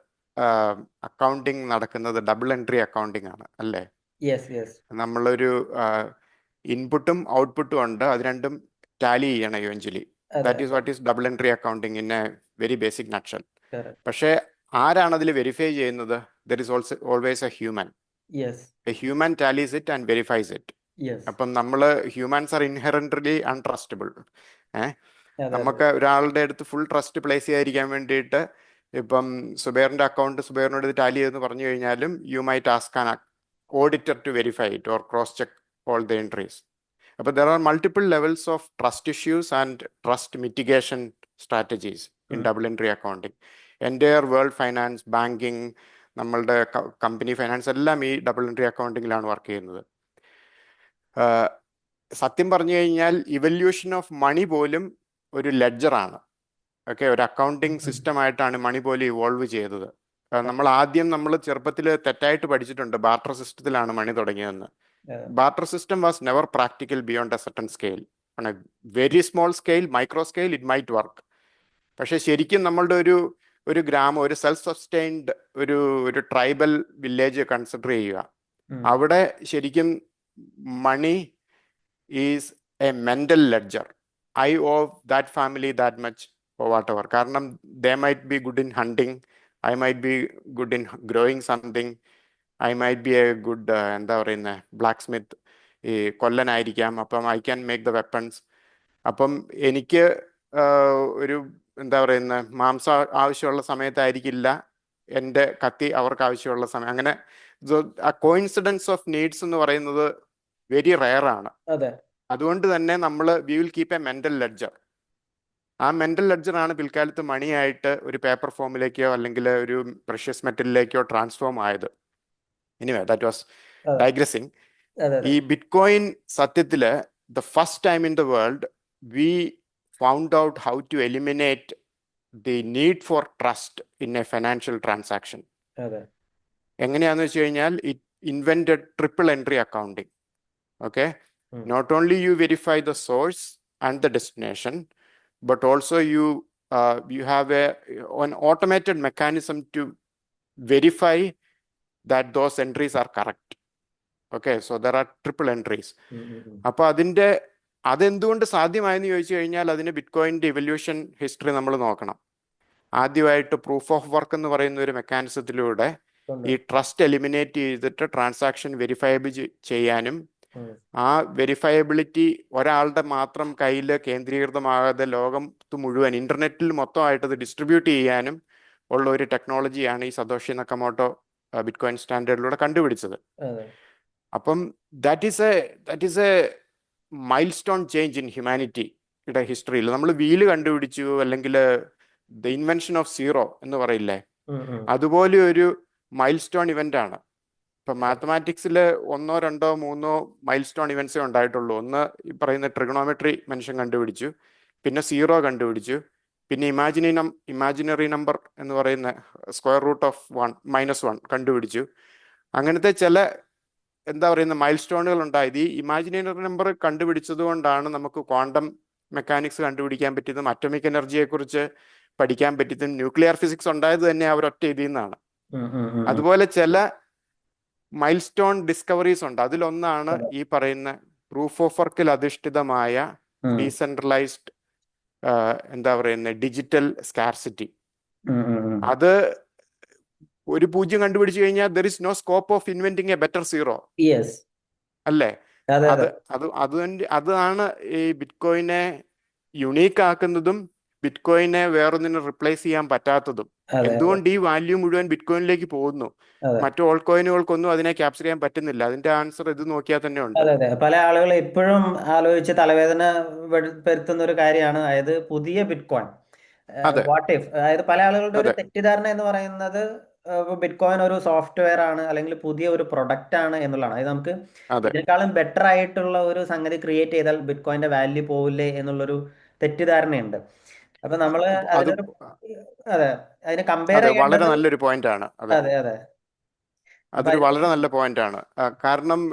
അക്കൗണ്ടിങ് നടക്കുന്നത് ഡബിൾ എൻട്രി അക്കൗണ്ടിങ് ആണ്, അല്ലേ? നമ്മളൊരു ഇൻപുട്ടും ഔട്ട്പുട്ടും ഉണ്ട്, അത് രണ്ടും ടാലി ചെയ്യണം eventually. That is what is double entry accounting in a very basic nutshell. പക്ഷേ ആരാണ് അതിൽ വെരിഫൈ ചെയ്യുന്നത്? There is always a human. A human tallies it and verifies it. അപ്പം നമ്മൾ ഹ്യൂമൻസ് ആർ ഇൻഹെറന്റ്ലി അൺട്രസ്റ്റബിൾ. നമുക്ക് ഒരാളുടെ അടുത്ത് ഫുൾ ട്രസ്റ്റ് പ്ലേസ് ചെയ്യാതിരിക്കാൻ വേണ്ടിയിട്ട് ഇപ്പം സുബേറിന്റെ അക്കൗണ്ട് സുബേറിനോട് ഇത് ടാലി ചെയ്തെന്ന് പറഞ്ഞു കഴിഞ്ഞാലും you might ask an auditor to verify it or cross check all the entries. But there are multiple levels of trust issues and trust mitigation strategies in double entry accounting. Entire world finance, banking, നമ്മളുടെ company finance എല്ലാം ഈ double entry അക്കൗണ്ടിങ്ങിലാണ് work ചെയ്യുന്നത്. സത്യം പറഞ്ഞു കഴിഞ്ഞാൽ evolution of money പോലും ഒരു ലെഡ്ജറാണ്. Okay, ഒരു അക്കൗണ്ടിങ് സിസ്റ്റമായിട്ടാണ് മണി പോലും ഇവോൾവ് ചെയ്തത്. നമ്മൾ ചെറുപ്പത്തിൽ തെറ്റായിട്ട് പഠിച്ചിട്ടുണ്ട്, ബാർട്ടർ സിസ്റ്റത്തിലാണ് മണി തുടങ്ങിയതെന്ന്. Barter system was never practical beyond a certain scale. On a very small scale, micro scale, it might work. പക്ഷെ ശരിക്കും നമ്മളുടെ ഒരു ഗ്രാമം, ഒരു സെൽഫ് സസ്റ്റൈൻഡ് ഒരു ട്രൈബൽ വില്ലേജ് കൺസിഡർ ചെയ്യുക. അവിടെ ശരിക്കും money is a mental ledger. I owe that family that much or whatever. കാരണം they might be good in hunting, I might be good in growing something, I might be a good എന്താ പറയുന്നത് blacksmith, ഈ കൊല്ലനായിരിക്കാം. അപ്പം I can make the weapons. അപ്പം എനിക്ക് ഒരു എന്താ പറയുന്നത് മാംസം ആവശ്യമുള്ള സമയത്തായിരിക്കില്ല എൻ്റെ കത്തി അവർക്ക് ആവശ്യമുള്ള സമയം. അങ്ങനെ ആ കോയിൻസിഡൻസ് ഓഫ് നീഡ്സ് എന്ന് പറയുന്നത് വെരി റെയർ ആണ്. അതുകൊണ്ട് തന്നെ we will keep A mental ledger. ആ മെന്റൽ ലെഡ്ജറാണ് പിൽക്കാലത്ത് മണിയായിട്ട് ഒരു പേപ്പർ ഫോമിലേക്കോ അല്ലെങ്കിൽ ഒരു പ്രഷ്യസ് മെറ്റലിലേക്കോ ട്രാൻസ്ഫോം ആയത്. Anyway, that was digressing. ഈ ബിറ്റ്കോയിൻ സത്യത്തില് the first time in the world we found out how to eliminate the need for trust in a financial transaction. എങ്ങനെയാന്ന് വെച്ച് കഴിഞ്ഞാൽ it invented triple entry accounting. Okay, not only you verify the source and the destination, but also you have an automated mechanism to verify that those entries are correct. Okay, so there are triple entries. അപ്പോൾ അതെന്തുകൊണ്ട് സാധ്യമായെന്ന് ചോദിച്ചു കഴിഞ്ഞാൽ അതിന് ബിറ്റ്കോയിൻ്റെ evolution history നമ്മൾ നോക്കണം. ആദ്യമായിട്ട് proof of work എന്ന് പറയുന്ന ഒരു മെക്കാനിസത്തിലൂടെ ഈ ട്രസ്റ്റ് എലിമിനേറ്റ് ചെയ്തിട്ട് ട്രാൻസാക്ഷൻ വെരിഫയബിൾ ചെയ്യാനും ആ വെരിഫയബിലിറ്റി ഒരാളുടെ മാത്രം കയ്യിൽ കേന്ദ്രീകൃതമാകാതെ ലോകത്ത് മുഴുവൻ ഇന്റർനെറ്റിൽ മൊത്തമായിട്ട് അത് ഡിസ്ട്രിബ്യൂട്ട് ചെയ്യാനും ഉള്ള ഒരു ടെക്നോളജിയാണ് ഈ സതോഷി നക്കമോട്ടോ ബിറ്റ്കോയിൻ സ്റ്റാൻഡേർഡിലൂടെ കണ്ടുപിടിച്ചത്. അപ്പം that is a milestone change in ഹ്യൂമാനിറ്റിയുടെ ഹിസ്റ്ററിയിൽ. നമ്മൾ വീല് കണ്ടുപിടിച്ചു, അല്ലെങ്കിൽ ദ ഇൻവെൻഷൻ ഓഫ് സീറോ എന്ന് പറയില്ലേ, ഉം, ഉം. അതുപോലെ ഒരു മൈൽ സ്റ്റോൺ ഇവന്റ് ആണ്. ഇപ്പൊ മാത്തമാറ്റിക്സിൽ ഒന്നോ രണ്ടോ മൂന്നോ മൈൽ സ്റ്റോൺ ഇവന്റ്സേ ഉണ്ടായിട്ടുള്ളൂ. ഒന്ന് ഈ പറയുന്ന ട്രിഗണോമെട്രി മനുഷ്യൻ കണ്ടുപിടിച്ചു, പിന്നെ സീറോ കണ്ടുപിടിച്ചു, പിന്നെ ഇമാജിനറി നമ്പർ എന്ന് പറയുന്ന സ്ക്വയർ റൂട്ട് ഓഫ് -1 കണ്ടുപിടിച്ചു. അങ്ങനത്തെ ചില എന്താ പറയുന്ന മൈൽ സ്റ്റോണുകൾ ഉണ്ടായത്. ഈ ഇമാജിനറി നമ്പർ കണ്ടുപിടിച്ചത് കൊണ്ടാണ് നമുക്ക് ക്വാണ്ടം മെക്കാനിക്സ് കണ്ടുപിടിക്കാൻ പറ്റിയതും അറ്റോമിക് എനർജിയെ കുറിച്ച് പഠിക്കാൻ പറ്റിയതും ന്യൂക്ലിയർ ഫിസിക്സ് ഉണ്ടായത് തന്നെ അവരൊറ്റ ഇതിൽ നിന്നാണ്. ഉം, ഉം, ഉം, ഉം. അതുപോലെ ചില മൈൽ സ്റ്റോൺ ഡിസ്കവറീസ് ഉണ്ട്. അതിലൊന്നാണ് അതെ. ഈ പറയുന്ന പ്രൂഫ് ഓഫ് വർക്കിൽ അധിഷ്ഠിതമായ ഉം, ഡീസെൻട്രലൈസ്ഡ് എന്താ പറയുന്ന ഡിജിറ്റൽ സ്കാർസിറ്റി. ഉം, ഉം, ഉം. അത് ഒരു പൂജ്യം കണ്ടുപിടിച്ചു കഴിഞ്ഞാൽ there is no scope of inventing a better zero, yes. അല്ലേ? അതെ, അത് അതെ, അതാണ് ഈ ബിറ്റ്കോയിനെ യുണീക്ക് ആക്കുന്നതും ബിറ്റ്കോയിനെ വേറൊന്നിനും റിപ്ലേസ് ചെയ്യാൻ പറ്റാത്തതും. അതെ, അതെ, എന്തുകൊണ്ട് ഈ വാല്യൂ മുഴുവൻ ബിറ്റ്കോയിനിലേക്ക് പോകുന്നു, അതെ, മറ്റു ഓൾ കോയിനുകൾക്കൊന്നും അതിനെ ക്യാപ്ചർ ചെയ്യാൻ പറ്റുന്നില്ല? അതിന്റെ ആൻസർ ഇത് നോക്കിയാൽ തന്നെ ഉണ്ട്. അതെ, അതെ. പല ആളുകൾ ഇപ്പോഴും ആലോചിച്ച് തലവേദന വരുത്തുന്ന ഒരു കാര്യമാണ്, അതായത് പുതിയ ബിറ്റ് കോയിൻ അതെ, വാട്ട് ഇഫ്. അതായത് പല ആളുകളുടെ ഒരു അതെ, തെറ്റിദ്ധാരണ എന്ന് പറയുന്നത് ബിറ്റ് കോയിൻ ഒരു സോഫ്റ്റ്വെയർ ആണ്, അല്ലെങ്കിൽ പുതിയ ഒരു പ്രൊഡക്റ്റ് ആണ് എന്നുള്ളതാണ്. അതായത് നമുക്ക് അതെ. ഇതിനേക്കാളും ബെറ്റർ ആയിട്ടുള്ള ഒരു സംഗതി ക്രിയേറ്റ് ചെയ്താൽ ബിറ്റ് കോയിന്റെ വാല്യൂ പോവില്ലേ എന്നുള്ളൊരു തെറ്റിദ്ധാരണയുണ്ട്. അപ്പൊ നമ്മൾ അത് അതിനൊരു, അതെ, അതിനെ കമ്പയർ അതെ, വളരെ ചെയ്യേണ്ടത്. നല്ലൊരു പോയിന്റ് ആണ്. അതെ, അതെ, അതെ. അപ്പൊ അതൊരു വളരെ നല്ല പോയിന്റ് ആണ്. കാരണം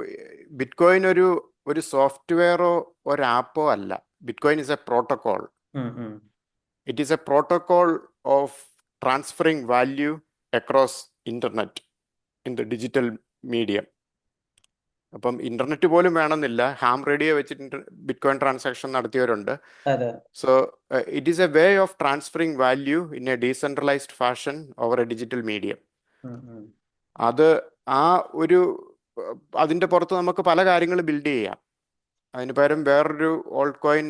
ബിറ്റ്കോയിൻ ഒരു സോഫ്റ്റ്വെയറോ ഒരു ആപ്പോ അല്ല. Bitcoin is A protocol. ഉം, ഉം. It is A protocol of transferring value across internet in the digital medium. അപ്പം ഇന്റർനെറ്റ് പോലും വേണമെന്നില്ല, ഹാം റേഡിയോ വെച്ചിട്ട് ബിറ്റ്കോയിൻ ട്രാൻസാക്ഷൻ നടത്തിയവരുണ്ട്. അതെ. So it is a way of transferring value in A decentralised fashion over A digital medium. ഉം, ഉം. അത് ആ ഒരു അതിന്റെ പുറത്ത് നമുക്ക് പല കാര്യങ്ങൾ ബിൽഡ് ചെയ്യാം. അതിന് പകരം വേറൊരു ഓൾട്ട് കോയിൻ,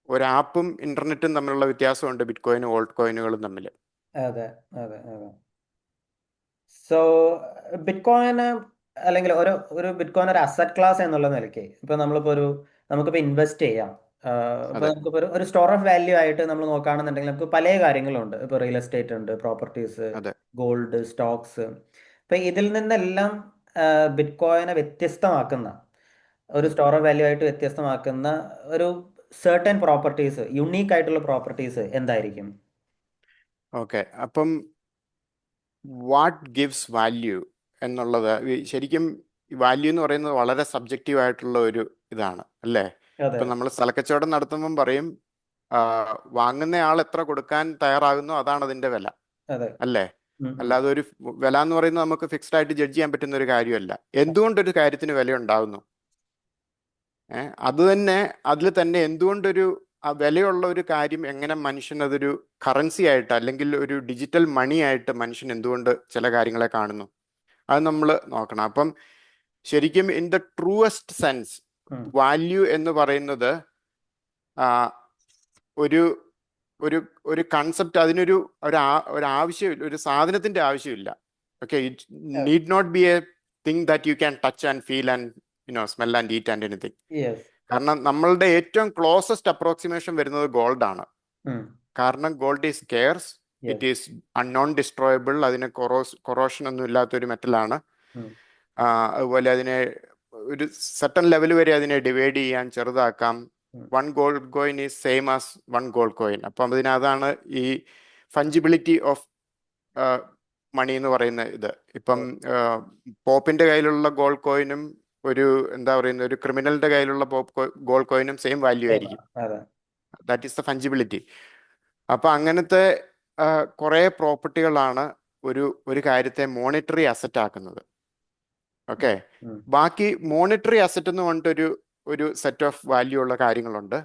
ഒരു ആപ്പും ഇന്റർനെറ്റും തമ്മിലുള്ള വ്യത്യാസമുണ്ട് ബിറ്റ്കോയിനും ഓൾട്ട് കോയിനുകളും തമ്മിൽ. അതെ, അതെ, അതെ. സോ ബിറ്റ്കോയിന്, അല്ലെങ്കിൽ ഒരു ഒരു ബിറ്റ്കോയിൻ ഒരു അസറ്റ് ക്ലാസ് എന്നുള്ള നിലയ്ക്ക് ഇപ്പൊ നമുക്കിപ്പോൾ ഇൻവെസ്റ്റ് ചെയ്യാം. ഇപ്പൊ അതെ, നമുക്കിപ്പോൾ ഒരു സ്റ്റോർ ഓഫ് വാല്യൂ ആയിട്ട് നമ്മൾ നോക്കുകയാണെന്നുണ്ടെങ്കിൽ നമുക്ക് പല കാര്യങ്ങളുണ്ട്. ഇപ്പൊ റിയൽ എസ്റ്റേറ്റ് ഉണ്ട്, പ്രോപ്പർട്ടീസ്, അതെ. Gold, stocks. ഇപ്പൊ ഇതിൽ നിന്നെല്ലാം ബിറ്റ്കോയിനെ വ്യത്യസ്തമാക്കുന്ന, ഒരു സ്റ്റോർ ഓഫ് വാല്യൂ ആയിട്ട് വ്യത്യസ്തമാക്കുന്ന ഒരു സർട്ടൻ പ്രോപ്പർട്ടീസ്, യുണീക്ക് ആയിട്ടുള്ള പ്രോപ്പർട്ടീസ് എന്തായിരിക്കും? ഓക്കെ. അപ്പം വാട്ട് ഗിവ്സ് വാല്യൂ എന്നുള്ളത് ശരിക്കും വാല്യൂ എന്ന് പറയുന്നത് വളരെ സബ്ജക്റ്റീവ് ആയിട്ടുള്ള ഒരു ഇതാണ്, അല്ലേ? അതെ, ഇപ്പം നമ്മൾ സ്ഥലക്കച്ചവടം നടത്തുമ്പം പറയും, വാങ്ങുന്ന ആൾ എത്ര കൊടുക്കാൻ തയ്യാറാകുന്നു അതാണ് അതിന്റെ വില, അതെ. അല്ലേ? ഉം, ഉം. അല്ലാതെ ഒരു വില എന്ന് പറയുന്നത് നമുക്ക് ഫിക്സ്ഡ് ആയിട്ട് ജഡ്ജ് ചെയ്യാൻ പറ്റുന്ന ഒരു കാര്യമല്ല. എന്തുകൊണ്ടൊരു കാര്യത്തിന് വില ഉണ്ടാകുന്നു, അത് തന്നെ അതിൽ തന്നെ എന്തുകൊണ്ടൊരു ആ വിലയുള്ള ഒരു കാര്യം എങ്ങനെ മനുഷ്യൻ അതൊരു കറൻസി ആയിട്ട്, അല്ലെങ്കിൽ ഒരു ഡിജിറ്റൽ മണി ആയിട്ട് മനുഷ്യൻ എന്തുകൊണ്ട് ചില കാര്യങ്ങളെ കാണുന്നു, അത് നമ്മൾ നോക്കണം. അപ്പം ശരിക്കും ഇൻ ദ ട്രൂവസ്റ്റ് സെൻസ് ഉം. വാല്യൂ എന്ന് പറയുന്നത് ആ, ഒരു ഒരു ഒരു കൺസെപ്റ്റ്, അതിനൊരു ഒരു ആവശ്യമില്ല, ഒരു സാധനത്തിന്റെ ആവശ്യമില്ല. Okay, it need not be a thing that you can touch and feel and smell and eat and anything. Yes. കാരണം നമ്മളുടെ ഏറ്റവും ക്ലോസസ്റ്റ് അപ്രോക്സിമേഷൻ വരുന്നത് ഗോൾഡ് ആണ്. ഉം. കാരണം gold is scarce, yes. It is unknown destroyable, അതിന് corrosion ഒന്നും ഇല്ലാത്തൊരു മെറ്റലാണ്. ഉം. അതുപോലെ അതിനെ ഒരു സർട്ടൻ ലെവൽ വരെ അതിനെ ഡിവൈഡ് ചെയ്യാൻ, ചെറുതാക്കാം. ഉം. 1 gold coin is same as 1 gold coin. അപ്പം അതിനതാണ് ഈ ഫഞ്ചിബിലിറ്റി ഓഫ് മണി എന്ന് പറയുന്ന ഇത്. ഇപ്പം പോപ്പിന്റെ കയ്യിലുള്ള ഗോൾഡ് കോയിനും ഒരു എന്താ പറയുന്ന ഒരു ക്രിമിനലിന്റെ കയ്യിലുള്ള ഗോൾഡ് കോയിനും സെയിം വാല്യൂ Same ആയിരിക്കും. ആണ്. അതെ. That is the fungibility. അപ്പൊ അങ്ങനത്തെ കുറെ പ്രോപ്പർട്ടികളാണ് ഒരു കാര്യത്തെ മോണിറ്ററി അസറ്റ് ആക്കുന്നത്. ഓക്കെ, ഉം. ബാക്കി മോണിറ്ററി അസറ്റ് എന്ന് പറഞ്ഞിട്ട് ഒരു സെറ്റ് ഓഫ് വാല്യൂ ഉള്ള കാര്യങ്ങളുണ്ട്.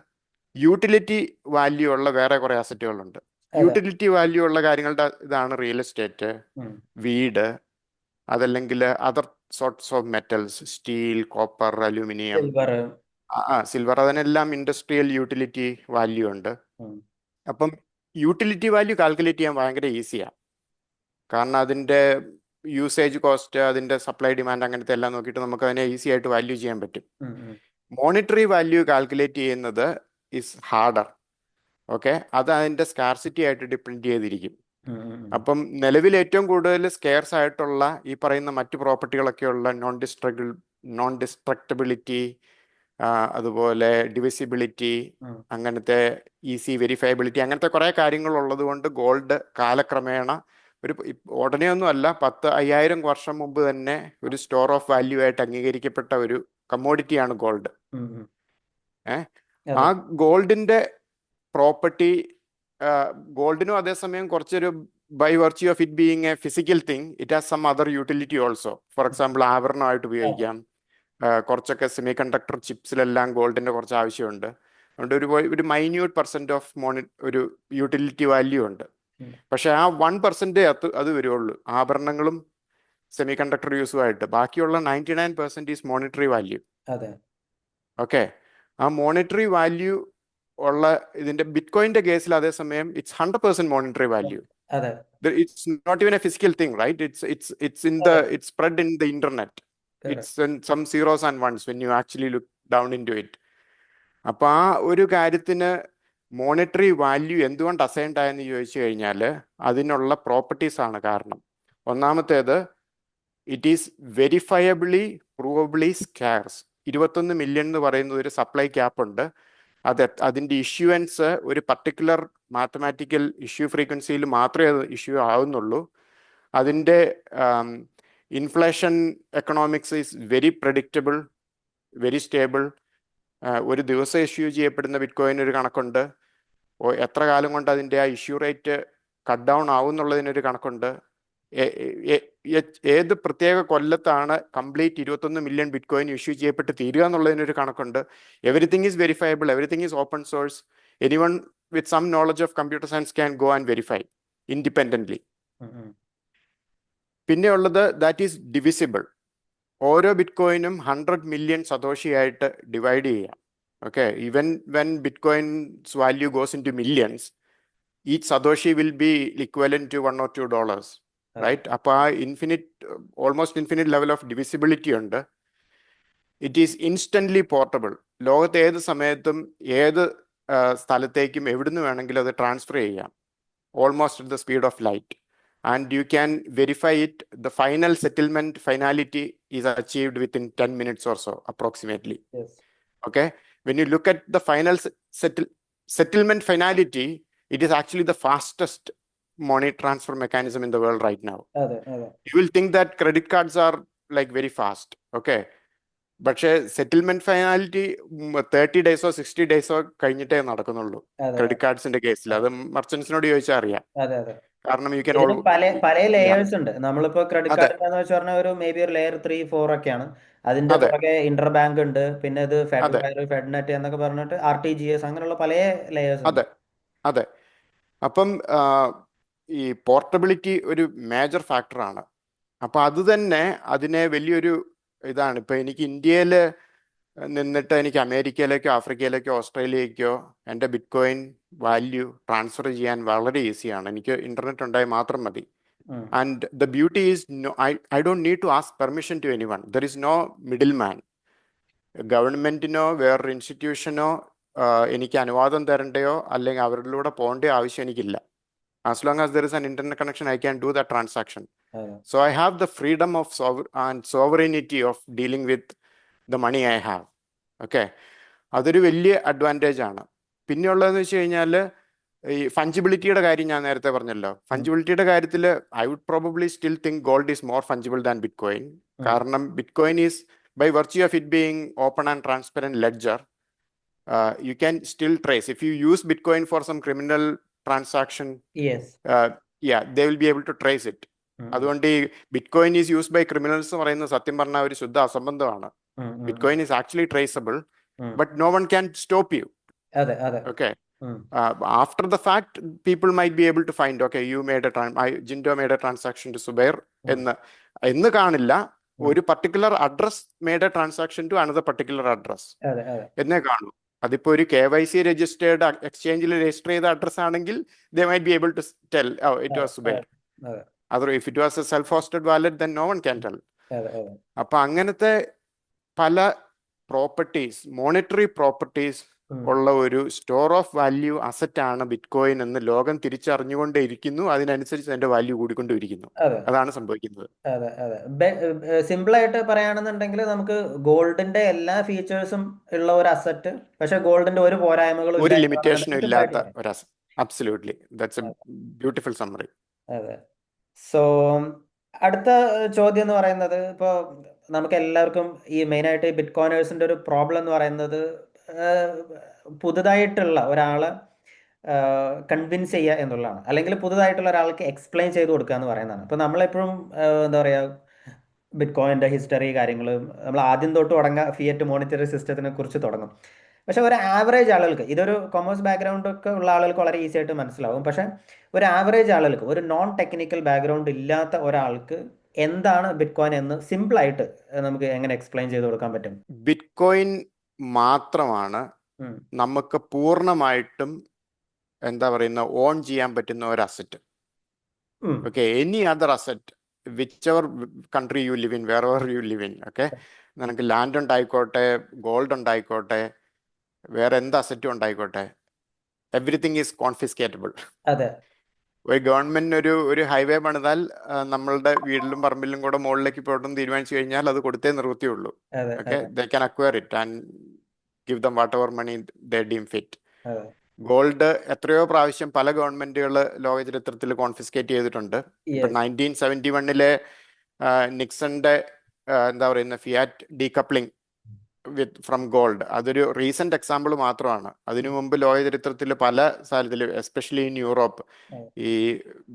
യൂട്ടിലിറ്റി വാല്യൂ ഉള്ള വേറെ കുറെ അസറ്റുകളുണ്ട്. അതെ. യൂട്ടിലിറ്റി വാല്യൂ ഉള്ള കാര്യങ്ങളുടെ ഇതാണ് റിയൽ എസ്റ്റേറ്റ്, ഉം. വീട്, അതല്ലെങ്കിൽ other sorts of metals, steel, copper, aluminium, silver. Silver. അതിനെല്ലാം ഇൻഡസ്ട്രിയൽ യൂട്ടിലിറ്റി വാല്യൂ ഉണ്ട്. ഉം. അപ്പം യൂട്ടിലിറ്റി വാല്യൂ കാൽക്കുലേറ്റ് ചെയ്യാൻ ഭയങ്കര ഈസിയാണ്. കാരണം അതിൻ്റെ യൂസേജ് കോസ്റ്റ്, അതിൻ്റെ സപ്ലൈ ഡിമാൻഡ്, അങ്ങനത്തെ എല്ലാം നോക്കിയിട്ട് നമുക്ക് അതിനെ ഈസി ആയിട്ട് വാല്യൂ ചെയ്യാൻ പറ്റും. മോണിറ്ററി വാല്യൂ കാൽക്കുലേറ്റ് ചെയ്യുന്നത് ഇസ് ഹാർഡർ. ഓക്കെ, അത് അതിൻ്റെ സ്കാർസിറ്റി ആയിട്ട് ഡിപ്പെൻഡ് ചെയ്തിരിക്കും. അപ്പം നിലവിൽ ഏറ്റവും കൂടുതൽ സ്കെയർസ് ആയിട്ടുള്ള ഈ പറയുന്ന മറ്റു പ്രോപ്പർട്ടികളൊക്കെയുള്ള നോൺ ഡിസ്ട്രക്റ്റബിലിറ്റി, അതുപോലെ ഡിവിസിബിലിറ്റി, അങ്ങനത്തെ ഈസി വെരിഫയബിലിറ്റി, അങ്ങനത്തെ കുറേ കാര്യങ്ങളുള്ളത് കൊണ്ട് ഗോൾഡ് കാലക്രമേണ ഉടനെ ഒന്നും അല്ല, 10,000-5,000 വർഷം മുമ്പ് തന്നെ ഒരു സ്റ്റോർ ഓഫ് വാല്യൂ ആയിട്ട് അംഗീകരിക്കപ്പെട്ട ഒരു കമ്മോഡിറ്റിയാണ് ഗോൾഡ്. ആ ഗോൾഡിന്റെ പ്രോപ്പർട്ടി, ഗോൾഡിനും അതേസമയം കുറച്ചൊരു by virtue of it being a physical thing, it has some other utility also. For example ആഭരണമായിട്ട് ഉപയോഗിക്കാം. കുറച്ചൊക്കെ സെമി കണ്ടക്ടർ ചിപ്സിലെല്ലാം ഗോൾഡിന്റെ കുറച്ച് ആവശ്യമുണ്ട്. അതുകൊണ്ട് ഒരു മൈന്യൂട്ട് പെർസെന്റ് ഓഫ് ഒരു യൂട്ടിലിറ്റി വാല്യൂ ഉണ്ട്. പക്ഷെ ആ 1% അത് വരുള്ളൂ ആഭരണങ്ങളും സെമി കണ്ടക്ടർ യൂസുമായിട്ട്. ബാക്കിയുള്ള 99% ഈസ് മോണിറ്ററി വാല്യൂ. ഓക്കെ, ആ മോണിറ്ററി വാല്യൂ ഉള്ള ഇതിന്റെ ബിറ്റ്കോയിന്റെ കേസിൽ അതേസമയം it's 100% monetary value. It's not even a physical thing, right? It's spread in the internet. It's some zeros and ones when you actually look down into it. അപ്പൊ ആ ഒരു കാര്യത്തിന് മോണിറ്ററി വാല്യൂ എന്തുകൊണ്ട് അസൈൻഡ് ആയെന്ന് ചോദിച്ചു കഴിഞ്ഞാൽ അതിനുള്ള പ്രോപ്പർട്ടീസ് ആണ് കാരണം. ഒന്നാമത്തേത്, ഇറ്റ് ഈസ് വെരിഫയബിളി പ്രൂവബിളി സ്കാർസ്. 21 മില്യൺ എന്ന് പറയുന്നത് ഒരു സപ്ലൈ ക്യാപ്പ് ഉണ്ട്. അതിൻ്റെ ഇഷ്യൂവൻസ് ഒരു പർട്ടിക്കുലർ മാത്തമാറ്റിക്കൽ ഇഷ്യൂ ഫ്രീക്വൻസിയിൽ മാത്രമേ അത് ഇഷ്യൂ ആവുന്നുള്ളൂ. അതിൻ്റെ inflation economics is very predictable, very stable. ഒരു ദിവസം ഇഷ്യൂ ചെയ്യപ്പെടുന്ന ബിറ്റ്കോയിന് ഒരു കണക്കുണ്ട്. എത്ര കാലം കൊണ്ട് അതിൻ്റെ ആ ഇഷ്യൂ റേറ്റ് കട്ട് ഡൗൺ ആവുന്നുള്ളതിനൊരു കണക്കുണ്ട്. ഏത് പ്രത്യേക കൊല്ലത്താണ് കംപ്ലീറ്റ് 21 മില്യൺ ബിറ്റ്കോയിൻ ഇഷ്യൂ ചെയ്യപ്പെട്ട് തീരുക എന്നുള്ളതിനൊരു കണക്കുണ്ട്. Everything is verifiable, everything is open source. Anyone with some knowledge of computer science can go and verify independently. പിന്നെ ഉള്ളത് ദാറ്റ് ഈസ് ഡിവിസിബിൾ. ഓരോ ബിറ്റ്കോയിനും 100 മില്യൺ സതോഷി ആയിട്ട് ഡിവൈഡ് ചെയ്യാം. Okay, even when bitcoin's value goes into millions, each satoshi will be equivalent to $1 or $2, right? അപ്പോൾ ആ almost infinite level of divisibility ഉണ്ട്. It is instantly portable. ലോകത്ത് ഏത് സമയത്തും ഏത് സ്ഥലത്തേക്കും എവിടുന്ന് വേണമെങ്കിലും അത് ട്രാൻസ്ഫർ ചെയ്യാം, almost at the speed of light. And you can verify it. The final settlement finality is achieved within 10 minutes or so, approximately. Yes. Okay, when you look at the final settlement finality, it is actually the fastest money transfer mechanism in the world right now. You will think that credit cards are like very fast. Okay, പക്ഷേ settlement finality 30 days or 60 days കഴിഞ്ഞിട്ടേ നടക്കുന്നുള്ളൂ credit കാർഡ്സിന്റെ കേസിൽ. അത് മർച്ചന്റ്സിനോട് ചോദിച്ചാൽ അറിയാം. കാരണം you can പല layers ഉണ്ട്. നമ്മളിപ്പോ ക്രെഡിറ്റ് കാർഡ് എന്ന് വെച്ച് പറഞ്ഞാൽ ഒരു മേ ബി ഒരു ലെയർ 3-4 ഒക്കെയാണ്. അതിന്റെ പുറകെ ഇന്റർ ബാങ്ക് ഉണ്ട്, പിന്നെ ഇത് ഫെഡ്നെറ്റ് എന്നൊക്കെ പറഞ്ഞിട്ട് RTGS, അങ്ങനെയുള്ള പല ലേയേഴ്സ് ഉണ്ട്. അതെ. അപ്പം ഈ പോർട്ടബിലിറ്റി ഒരു മേജർ ഫാക്ടറാണ്. അപ്പൊ അത് തന്നെ അതിനെ വലിയൊരു ഇതാണ്. ഇപ്പൊ എനിക്ക് ഇന്ത്യയിൽ നിന്നിട്ട് എനിക്ക് അമേരിക്കയിലേക്കോ ആഫ്രിക്കയിലേക്കോ ഓസ്ട്രേലിയക്കോ എൻ്റെ ബിറ്റ്കോയിൻ വാല്യൂ ട്രാൻസ്ഫർ ചെയ്യാൻ വളരെ ഈസിയാണ്. എനിക്ക് ഇന്റർനെറ്റ് ഉണ്ടായി മാത്രം മതി. And the beauty is I don't need to ask permission to anyone. There is no middleman. ഗവൺമെന്റിനോ വേറൊരു ഇൻസ്റ്റിറ്റ്യൂഷനോ എനിക്ക് അനുവാദം തരണ്ടയോ അല്ലെങ്കിൽ അവരിലൂടെ പോകേണ്ട ആവശ്യം എനിക്കില്ല. As long as there is an internet connection, I can do that transaction. So I have the freedom of sovereignty of dealing with the money I have. Okay, അതൊരു വലിയ അഡ്വാൻറ്റേജ് ആണ്. പിന്നെ ഉള്ളതെന്ന് വെച്ച് കഴിഞ്ഞാൽ ഈ ഫഞ്ചിബിലിറ്റിയുടെ കാര്യം ഞാൻ നേരത്തെ പറഞ്ഞല്ലോ. ഫഞ്ചിബിലിറ്റിയുടെ കാര്യത്തിൽ I would probably still think gold is more fungible than bitcoin. കാരണം bitcoin is by virtue of it being open and transparent ledger, you can still trace. If you use Bitcoin for some criminal transaction, they will be able to trace it. അതുകൊണ്ട് ഈ bitcoin is used by criminals എന്ന് പറയുന്നത് സത്യം പറഞ്ഞാൽ ഒരു ശുദ്ധ അസംബന്ധമാണ്. Bitcoin is actually traceable, but no one can stop you. Okay, after the fact people might be able to find, okay, ജിൻഡോ made a transaction to Zubair എന്ന് കാണില്ല. ഒരു particular address made a transaction to another particular address എന്നേ കാണൂ. അതിപ്പോ ഒരു KYC registered എക്സ്ചേഞ്ചിൽ register ചെയ്ത അഡ്രസ് ആണെങ്കിൽ they might be able to tell, oh, it was Zubair. if it was a self-hosted wallet, then no one can tell. അതെ അതെ അപ്പൊ അങ്ങനത്തെ പല പ്രോപ്പർട്ടീസ്, മോണിറ്ററി പ്രോപ്പർട്ടീസ് ഉം. ഉള്ള ഒരു സ്റ്റോർ ഓഫ് വാല്യൂ അസറ്റ് ആണ് ബിറ്റ്കോയിൻ എന്ന് ലോകം തിരിച്ചറിഞ്ഞുകൊണ്ടേ ഇരിക്കുന്നു. അതിനനുസരിച്ച് അതിന്റെ വാല്യൂ കൂടിക്കൊണ്ടിരിക്കുന്നു. അതെ അതാണ് സംഭവിക്കുന്നത്. അതെ അതെ സിമ്പിൾ ആയിട്ട് പറയുകയാണെന്നുണ്ടെങ്കിൽ നമുക്ക് ഗോൾഡിന്റെ എല്ലാ ഫീച്ചേഴ്സും ഉള്ള ഒരു അസറ്റ്, പക്ഷെ ഗോൾഡിന്റെ ഒരു പോരായ്മകളും ഒരു ഇല്ല ലിമിറ്റേഷനും സിമ്പിൾ ആയിട്ട് ഇല്ലാത്ത പറയാം. ഒരു asset. Absolutely, that's A beautiful summary. അതെ. സോ അടുത്ത ചോദ്യം എന്ന് പറയുന്നത്, ഇപ്പോൾ നമുക്ക് എല്ലാവർക്കും ഈ മെയിനായിട്ട് ഈ ബിറ്റ് കോയിനേഴ്സിൻ്റെ ഒരു പ്രോബ്ലം എന്ന് പറയുന്നത് പുതുതായിട്ടുള്ള ഒരാളെ കൺവിൻസ് ചെയ്യുക എന്നുള്ളതാണ്, അല്ലെങ്കിൽ പുതുതായിട്ടുള്ള ഒരാൾക്ക് എക്സ്പ്ലെയിൻ ചെയ്ത് കൊടുക്കുക എന്ന് പറയുന്നതാണ്. ഇപ്പോൾ നമ്മളെപ്പോഴും എന്താ പറയുക, ബിറ്റ് കോയിൻ്റെ ഹിസ്റ്ററി കാര്യങ്ങൾ നമ്മൾ ആദ്യം തൊട്ട് തുടങ്ങുക ഫിയറ്റ് മോണിറ്ററി സിസ്റ്റത്തിനെ കുറിച്ച് തുടങ്ങും. പക്ഷെ ഒരു ആവറേജ് ആളുകൾക്ക്, ഇതൊരു കൊമേഴ്സ് ബാക്ക്ഗ്രൗണ്ട് ഒക്കെ ഉള്ള ആളുകൾക്ക് വളരെ ഈസി ആയിട്ട് മനസ്സിലാവും. പക്ഷെ ഒരു ആവറേജ് ആളുകൾക്ക്, ഒരു നോൺ ടെക്നിക്കൽ ബാക്ക്ഗ്രൗണ്ട് ഇല്ലാത്ത ഒരാൾക്ക് എന്താണ് ബിറ്റ് കോയിൻ എന്ന് സിമ്പിളായിട്ട് നമുക്ക് എങ്ങനെ എക്സ്പ്ലെയിൻ ചെയ്ത് കൊടുക്കാൻ പറ്റും? ബിറ്റ്കോയിൻ മാത്രമാണ് ഉം. നമുക്ക് പൂർണ്ണമായിട്ടും എന്താ പറയുന്ന ഓൺ ചെയ്യാൻ പറ്റുന്ന ഒരു അസറ്റ്. ഉം. Okay, any other asset which ever country you live in, where ever you live in, okay, നിനക്ക് ലാൻഡ് ഉണ്ടായിക്കോട്ടെ, ഗോൾഡ് ഉണ്ടായിക്കോട്ടെ, വേറെ എന്ത് അസറ്റും ഉണ്ടായിക്കോട്ടെ, എവറിത്തിങ് ഈസ് കോൺഫിസ്കേറ്റബിൾ. അതെ ഒരു ഗവൺമെന്റിന് ഒരു ഹൈവേ പണിതാൽ നമ്മളുടെ വീട്ടിലും പറമ്പിലും കൂടെ മുകളിലേക്ക് പോയിട്ടും തീരുമാനിച്ചു കഴിഞ്ഞാൽ അത് കൊടുത്തേ നിവൃത്തിയുള്ളൂ. അതെ okay, they can acquire it and give them whatever money they deem fit. അതെ ഗോൾഡ് എത്രയോ പ്രാവശ്യം പല ഗവൺമെന്റുകൾ ലോക ചരിത്രത്തിൽ കോൺഫിസ്കേറ്റ് ചെയ്തിട്ടുണ്ട്. ഇപ്പൊ യെസ് 1971 നിക്സന്റെ എന്താ പറയുന്ന ഫിയാറ്റ് ഡീകപ്ലിംഗ് ഫ്രം ഗോൾഡ്, അതൊരു റീസെന്റ് എക്സാമ്പിൾ മാത്രമാണ്. അതിനു മുമ്പ് ലോക ചരിത്രത്തിൽ പല സ്ഥലത്തിലും, എസ്പെഷ്യലി ഇൻ യൂറോപ്പ്, ഈ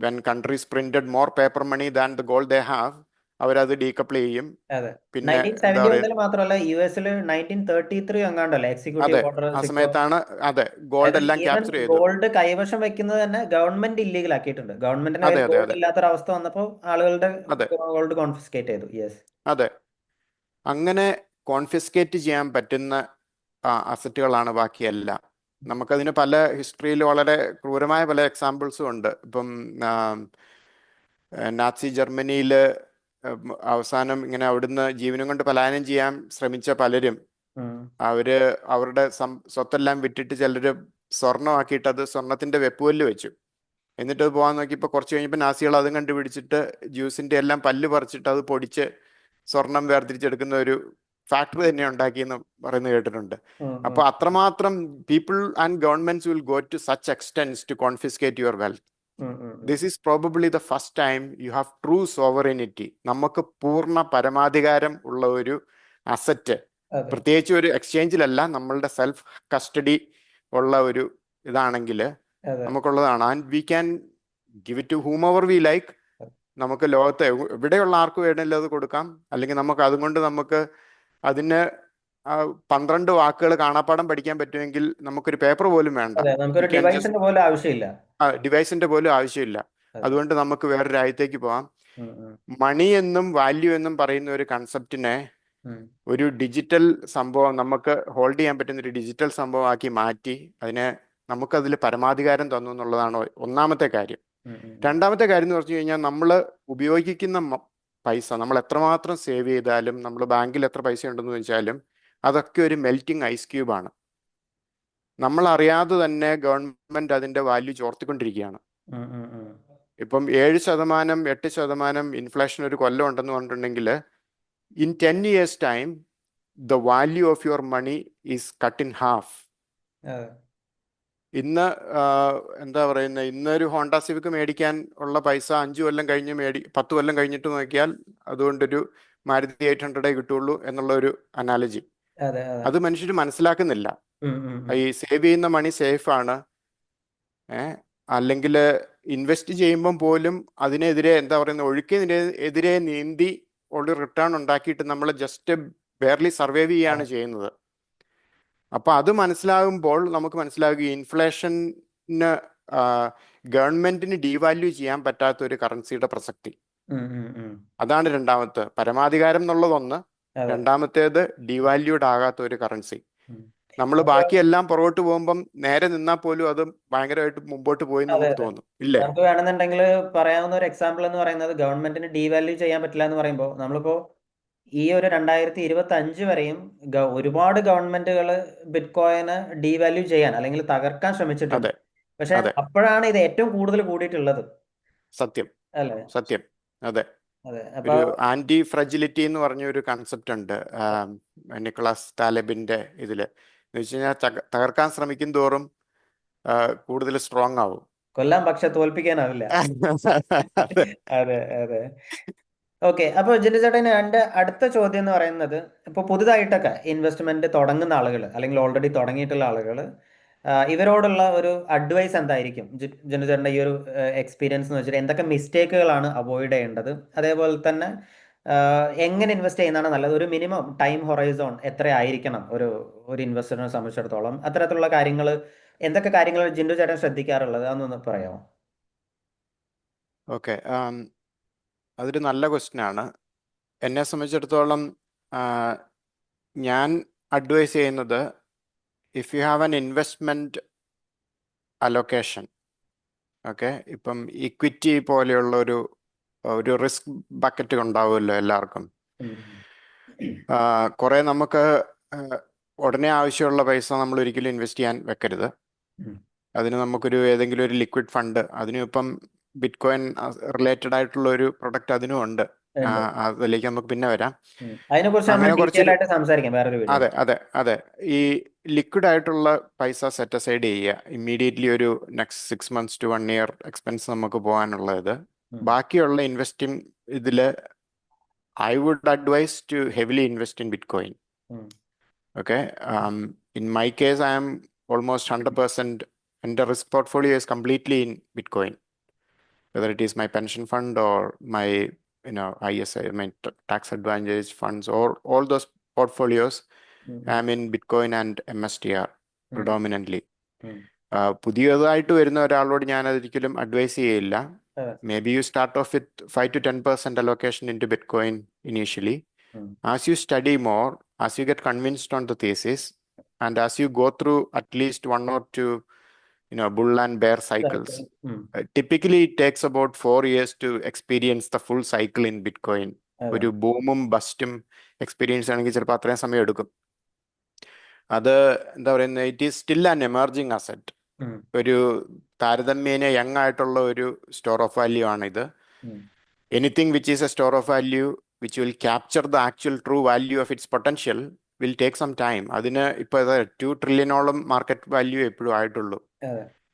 when countries printed more paper money than the gold they have, അവരത് ഡീകപ്പിൾ ചെയ്യും. അതെ പിന്നെ എന്താ 1971 പറയുക, മാത്രമല്ല, യു എസിൽ 1933 എങ്ങാണ്ടല്ലേ അതെ, എക്സിക്യൂട്ടീവ് ഓർഡർ ആ 6. സമയത്താണ് അതെ ഗോൾഡ് എല്ലാം ഈവൻ ക്യാപ്ചർ ചെയ്തു. ഗോൾഡ് കൈവശം വെക്കുന്നത് തന്നെ ഗവൺമെന്റ് ഇല്ലീഗൽ ആക്കിയിട്ടുണ്ട്. ഗവൺമെന്റിന്റെ അതെ കയ്യിൽ അതെ ഗോൾഡ് അതെ ഇല്ലാത്തൊരവസ്ഥ വന്നപ്പോൾ ആളുകളുടെ അതെ ഗോൾഡ് കോൺഫിസ്കേറ്റ് ചെയ്തു. യെസ് അതെ അങ്ങനെ കോൺഫിസ്കേറ്റ് ചെയ്യാൻ പറ്റുന്ന അസറ്റുകളാണ് ബാക്കിയെല്ലാം. നമുക്കതിന് പല ഹിസ്റ്ററിയിൽ വളരെ ക്രൂരമായ പല എക്സാമ്പിൾസും ഉണ്ട്. ഇപ്പം നാസി ജർമ്മനിയിൽ അവസാനം ഇങ്ങനെ അവിടുന്ന് ജീവനും കൊണ്ട് പലായനം ചെയ്യാൻ ശ്രമിച്ച പലരും അവരുടെ സ്വത്തെല്ലാം വിറ്റിട്ട് ചിലര് സ്വർണ്ണമാക്കിയിട്ട് അത് സ്വർണത്തിന്റെ വെപ്പുകല്ല് വെച്ചു. എന്നിട്ട് അത് പോകാൻ നോക്കിയപ്പോൾ കുറച്ച് കഴിഞ്ഞപ്പോൾ നാസികൾ അതും കണ്ടുപിടിച്ചിട്ട് ജ്യൂസിന്റെ എല്ലാം പല്ല് പറിച്ചിട്ട് അത് പൊടിച്ച് സ്വർണം വേർതിരിച്ചെടുക്കുന്ന ഒരു ഫാക്ടറി തന്നെ ഉണ്ടാക്കിയെന്ന് പറയുന്നത് കേട്ടിട്ടുണ്ട്. അപ്പൊ അത്രമാത്രം people and governments will go to such extents to confiscate your wealth. This is probably the first time you have true sovereignty. നമുക്ക് പൂർണ്ണ പരമാധികാരം ഉള്ള ഒരു അസറ്റ്, പ്രത്യേകിച്ച് ഒരു എക്സ്ചേഞ്ചിലല്ല, നമ്മളുടെ സെൽഫ് കസ്റ്റഡി ഉള്ള ഒരു ഇതാണെങ്കിൽ നമുക്കുള്ളതാണ്. And we can give it to whomever we like. നമുക്ക് ലോകത്തെ എവിടെയുള്ള ആർക്ക് വേണമെങ്കിലും അത് കൊടുക്കാം. അല്ലെങ്കിൽ നമുക്ക് അതുകൊണ്ട് നമുക്ക് അതിന് 12 വാക്കുകൾ കാണാപ്പാടം പഠിക്കാൻ പറ്റുമെങ്കിൽ നമുക്കൊരു പേപ്പർ പോലും വേണ്ട. നമുക്കൊരു ഡിവൈസിന്റെ പോലും ആവശ്യമില്ല. ഡിവൈസിന്റെ പോലും ആവശ്യമില്ല. അതുകൊണ്ട് നമുക്ക് വേറെ രാജ്യത്തേക്ക് പോകാം. മണി എന്നും വാല്യൂ എന്നും പറയുന്ന ഒരു കൺസെപ്റ്റിനെ ഒരു ഡിജിറ്റൽ സംഭവം, നമുക്ക് ഹോൾഡ് ചെയ്യാൻ പറ്റുന്ന ഒരു ഡിജിറ്റൽ സംഭവമാക്കി മാറ്റി അതിനെ നമുക്കതിൽ പരമാധികാരം തന്നു എന്നുള്ളതാണ് ഒന്നാമത്തെ കാര്യം. രണ്ടാമത്തെ കാര്യം എന്ന് പറഞ്ഞു കഴിഞ്ഞാൽ, നമ്മൾ ഉപയോഗിക്കുന്ന പൈസ നമ്മൾ എത്രമാത്രം സേവ് ചെയ്താലും, നമ്മൾ ബാങ്കിൽ എത്ര പൈസ ഉണ്ടെന്ന് വെച്ചാലും, അതൊക്കെ ഒരു മെൽറ്റിംഗ് ഐസ് ക്യൂബാണ്. നമ്മൾ അറിയാതെ തന്നെ ഗവൺമെന്റ് അതിന്റെ വാല്യൂ ചോർത്തിക്കൊണ്ടിരിക്കുകയാണ്. ഇപ്പം 7%, 8% ഇൻഫ്ലേഷൻ ഒരു കൊല്ലം ഉണ്ടെന്ന് പറഞ്ഞിട്ടുണ്ടെങ്കിൽ, in 10 years time the value of your money is cut in half. ഇന്ന് എന്താ പറയുന്നത്, ഇന്നൊരു ഹോണ്ട സിവിക് മേടിക്കാൻ ഉള്ള പൈസ 5 കൊല്ലം കഴിഞ്ഞ് 10 കൊല്ലം കഴിഞ്ഞിട്ട് നോക്കിയാൽ അതുകൊണ്ടൊരു മാരുതി 800 കിട്ടുള്ളൂ എന്നുള്ള ഒരു അനാലജി. അത് മനുഷ്യർ മനസ്സിലാക്കുന്നില്ല. ഈ സേവ് ചെയ്യുന്ന മണി സേഫ് ആണ്. അല്ലെങ്കിൽ ഇൻവെസ്റ്റ് ചെയ്യുമ്പം പോലും അതിനെതിരെ എന്താ പറയുന്നത്, ഒഴുക്കിനെതിരെ നീന്തി ഒരു റിട്ടേൺ ഉണ്ടാക്കിയിട്ട് നമ്മൾ ജസ്റ്റ് ബെയർലി സർവൈവ് ചെയ്യാണ് ചെയ്യുന്നത്. അപ്പൊ അത് മനസ്സിലാകുമ്പോൾ നമുക്ക് മനസ്സിലാകും ഇൻഫ്ലേഷന് ഗവൺമെന്റിന് ഡീവാല്യൂ ചെയ്യാൻ പറ്റാത്ത ഒരു കറൻസിയുടെ പ്രസക്തി. അതാണ് രണ്ടാമത്തെ, പരമാധികാരം എന്നുള്ളതൊന്ന്. രണ്ടാമത്തേത് ഡീവാല്യൂഡ് ആകാത്ത ഒരു കറൻസി. നമ്മൾ നമുക്ക് ബാക്കിയെല്ലാം പുറകോട്ട് പോകുമ്പം നേരെ നിന്നാൽ പോലും അത് ഭയങ്കരമായിട്ട് മുമ്പോട്ട് പോയി എന്ന് അതെ നമുക്ക് അതെ തോന്നും ഇല്ലേ? നമുക്ക് വേണമെന്നുണ്ടെങ്കിൽ പറയാവുന്ന ഒരു എക്സാമ്പിൾ എന്ന് പറയുന്നത് ഗവൺമെന്റിന് ഡീവാല്യൂ ചെയ്യാൻ പറ്റില്ല എന്ന് പറയുമ്പോൾ നമ്മളിപ്പോ ഈ ഒരു 2025 വരെയും ഒരുപാട് ഗവൺമെന്റുകൾ ബിറ്റ്കോയിന് ഡീവാല്യൂ ചെയ്യാൻ അല്ലെങ്കിൽ തകർക്കാൻ ശ്രമിച്ചിട്ടുണ്ട്. അതെ പക്ഷെ അതെ അപ്പോഴാണ് ഇത് ഏറ്റവും കൂടുതൽ കൂടിയിട്ടുള്ളത് സത്യം അല്ലേ? സത്യം അതെ. അതെ അപ്പൊ ഒരു ആന്റി ഫ്രജിലിറ്റി എന്ന് പറഞ്ഞ ഒരു കൺസെപ്റ്റ് ഉണ്ട് നിക്കോളാസ് താലബിന്റെ ഇതില്. എന്ന് വെച്ച് കഴിഞ്ഞാൽ തകർക്കാൻ ശ്രമിക്കും തോറും കൂടുതൽ സ്ട്രോങ് ആവും. കൊല്ലാൻ പക്ഷെ തോൽപ്പിക്കാനാവില്ല. അതെ അതെ അതെ ഓക്കെ. അപ്പോൾ ജിൻഡോ ചേട്ടൻ എൻ്റെ അടുത്ത ചോദ്യം എന്ന് പറയുന്നത് ഇപ്പോൾ പുതുതായിട്ടൊക്കെ ഇൻവെസ്റ്റ്മെന്റ് തുടങ്ങുന്ന ആളുകൾ അല്ലെങ്കിൽ ഓൾറെഡി തുടങ്ങിയിട്ടുള്ള ആളുകൾ ഇവരോടുള്ള ഒരു അഡ്വൈസ് എന്തായിരിക്കും? ജിൻഡോ ചേട്ടൻ്റെ ഈ ഒരു എക്സ്പീരിയൻസ് എന്ന് വെച്ചിട്ട് എന്തൊക്കെ മിസ്റ്റേക്കുകളാണ് അവോയ്ഡ് ചെയ്യേണ്ടത്? അതേപോലെ തന്നെ എങ്ങനെ ഇൻവെസ്റ്റ് ചെയ്യുന്നതാണ് നല്ലത്? ഒരു മിനിമം ടൈം ഹൊറൈസോൺ എത്ര ആയിരിക്കണം ഒരു ഒരു ഇൻവെസ്റ്ററിനെ സംബന്ധിച്ചിടത്തോളം? അത്തരത്തിലുള്ള കാര്യങ്ങൾ എന്തൊക്കെ കാര്യങ്ങൾ ജിൻഡോ ചേട്ടൻ ശ്രദ്ധിക്കാറുള്ളത് അതൊന്ന് പറയാമോ? ഓക്കെ. അതൊരു നല്ല ക്വസ്റ്റ്യൻ ആണ്. എന്നെ സംബന്ധിച്ചിടത്തോളം ഞാൻ അഡ്വൈസ് ചെയ്യുന്നത്, if you have an investment allocation, okay, ഇപ്പം ഇക്വിറ്റി പോലെയുള്ള ഒരു റിസ്ക് ബക്കറ്റ് ഉണ്ടാവുമല്ലോ എല്ലാവർക്കും. കുറെ നമുക്ക് ഉടനെ ആവശ്യമുള്ള പൈസ നമ്മൾ ഒരിക്കലും ഇൻവെസ്റ്റ് ചെയ്യാൻ വെക്കരുത്. അതിന് നമുക്കൊരു ഏതെങ്കിലും ഒരു ലിക്വിഡ് ഫണ്ട്, അതിനും ഇപ്പം ബിറ്റ് കോയിൻ റിലേറ്റഡ് ആയിട്ടുള്ള ഒരു പ്രൊഡക്റ്റ് അതിനും ഉണ്ട്. അതിലേക്ക് നമുക്ക് പിന്നെ വരാം. അതിനെക്കുറിച്ച് നമ്മൾ അങ്ങനെ ഡീറ്റെയിൽ കുറച്ചൊരു ആയിട്ട് സംസാരിക്കാം വേറൊരു വീഡിയോ. അതെ അതെ അതെ ഈ ലിക്വിഡ് ആയിട്ടുള്ള പൈസ സെറ്റ് അസൈഡ് ചെയ്യുക. ഇമ്മീഡിയറ്റ്ലി ഒരു next 6 months to 1 year expense നമുക്ക് പോകാനുള്ളത്. ബാക്കിയുള്ള ഇൻവെസ്റ്റിംഗ് ഇതില് I would advise to heavily invest in bitcoin. Okay. In my case I am almost 100%. എൻ്റെ risk portfolio is completely in Bitcoin, whether it is my pension fund or my ISA, my tax advantage funds, or all those portfolios. I'm in Bitcoin and MSTR predominantly. പുതിയതായിട്ട് വരുന്ന ഒരാളോട് ഞാൻ അതൊരിക്കലും advice ചെയ്യില്ല. May be you start off with 5 to 10% allocation into Bitcoin initially. As you study more, as you get convinced on the thesis, and as you go through at least 1 or 2 bull and bear cycles, typically it takes about 4 years to experience the full cycle in Bitcoin. ഒരു ബൂമും ബസ്റ്റും experience ആണെങ്കിൽ ചിലപ്പോൾ അത്രയും സമയം എടുക്കും. അത് എന്താ പറയുന്നത്, it is still an emerging asset. ഒരു താരതമ്യേന യങ് ആയിട്ടുള്ള ഒരു സ്റ്റോർ ഓഫ് വാല്യൂ ആണിത്. Anything which is a store of value which will capture the actual true value of its potential will take some time. അതിന് ഇപ്പോൾ 2 trillion market value എപ്പോഴും ആയിട്ടുള്ളൂ.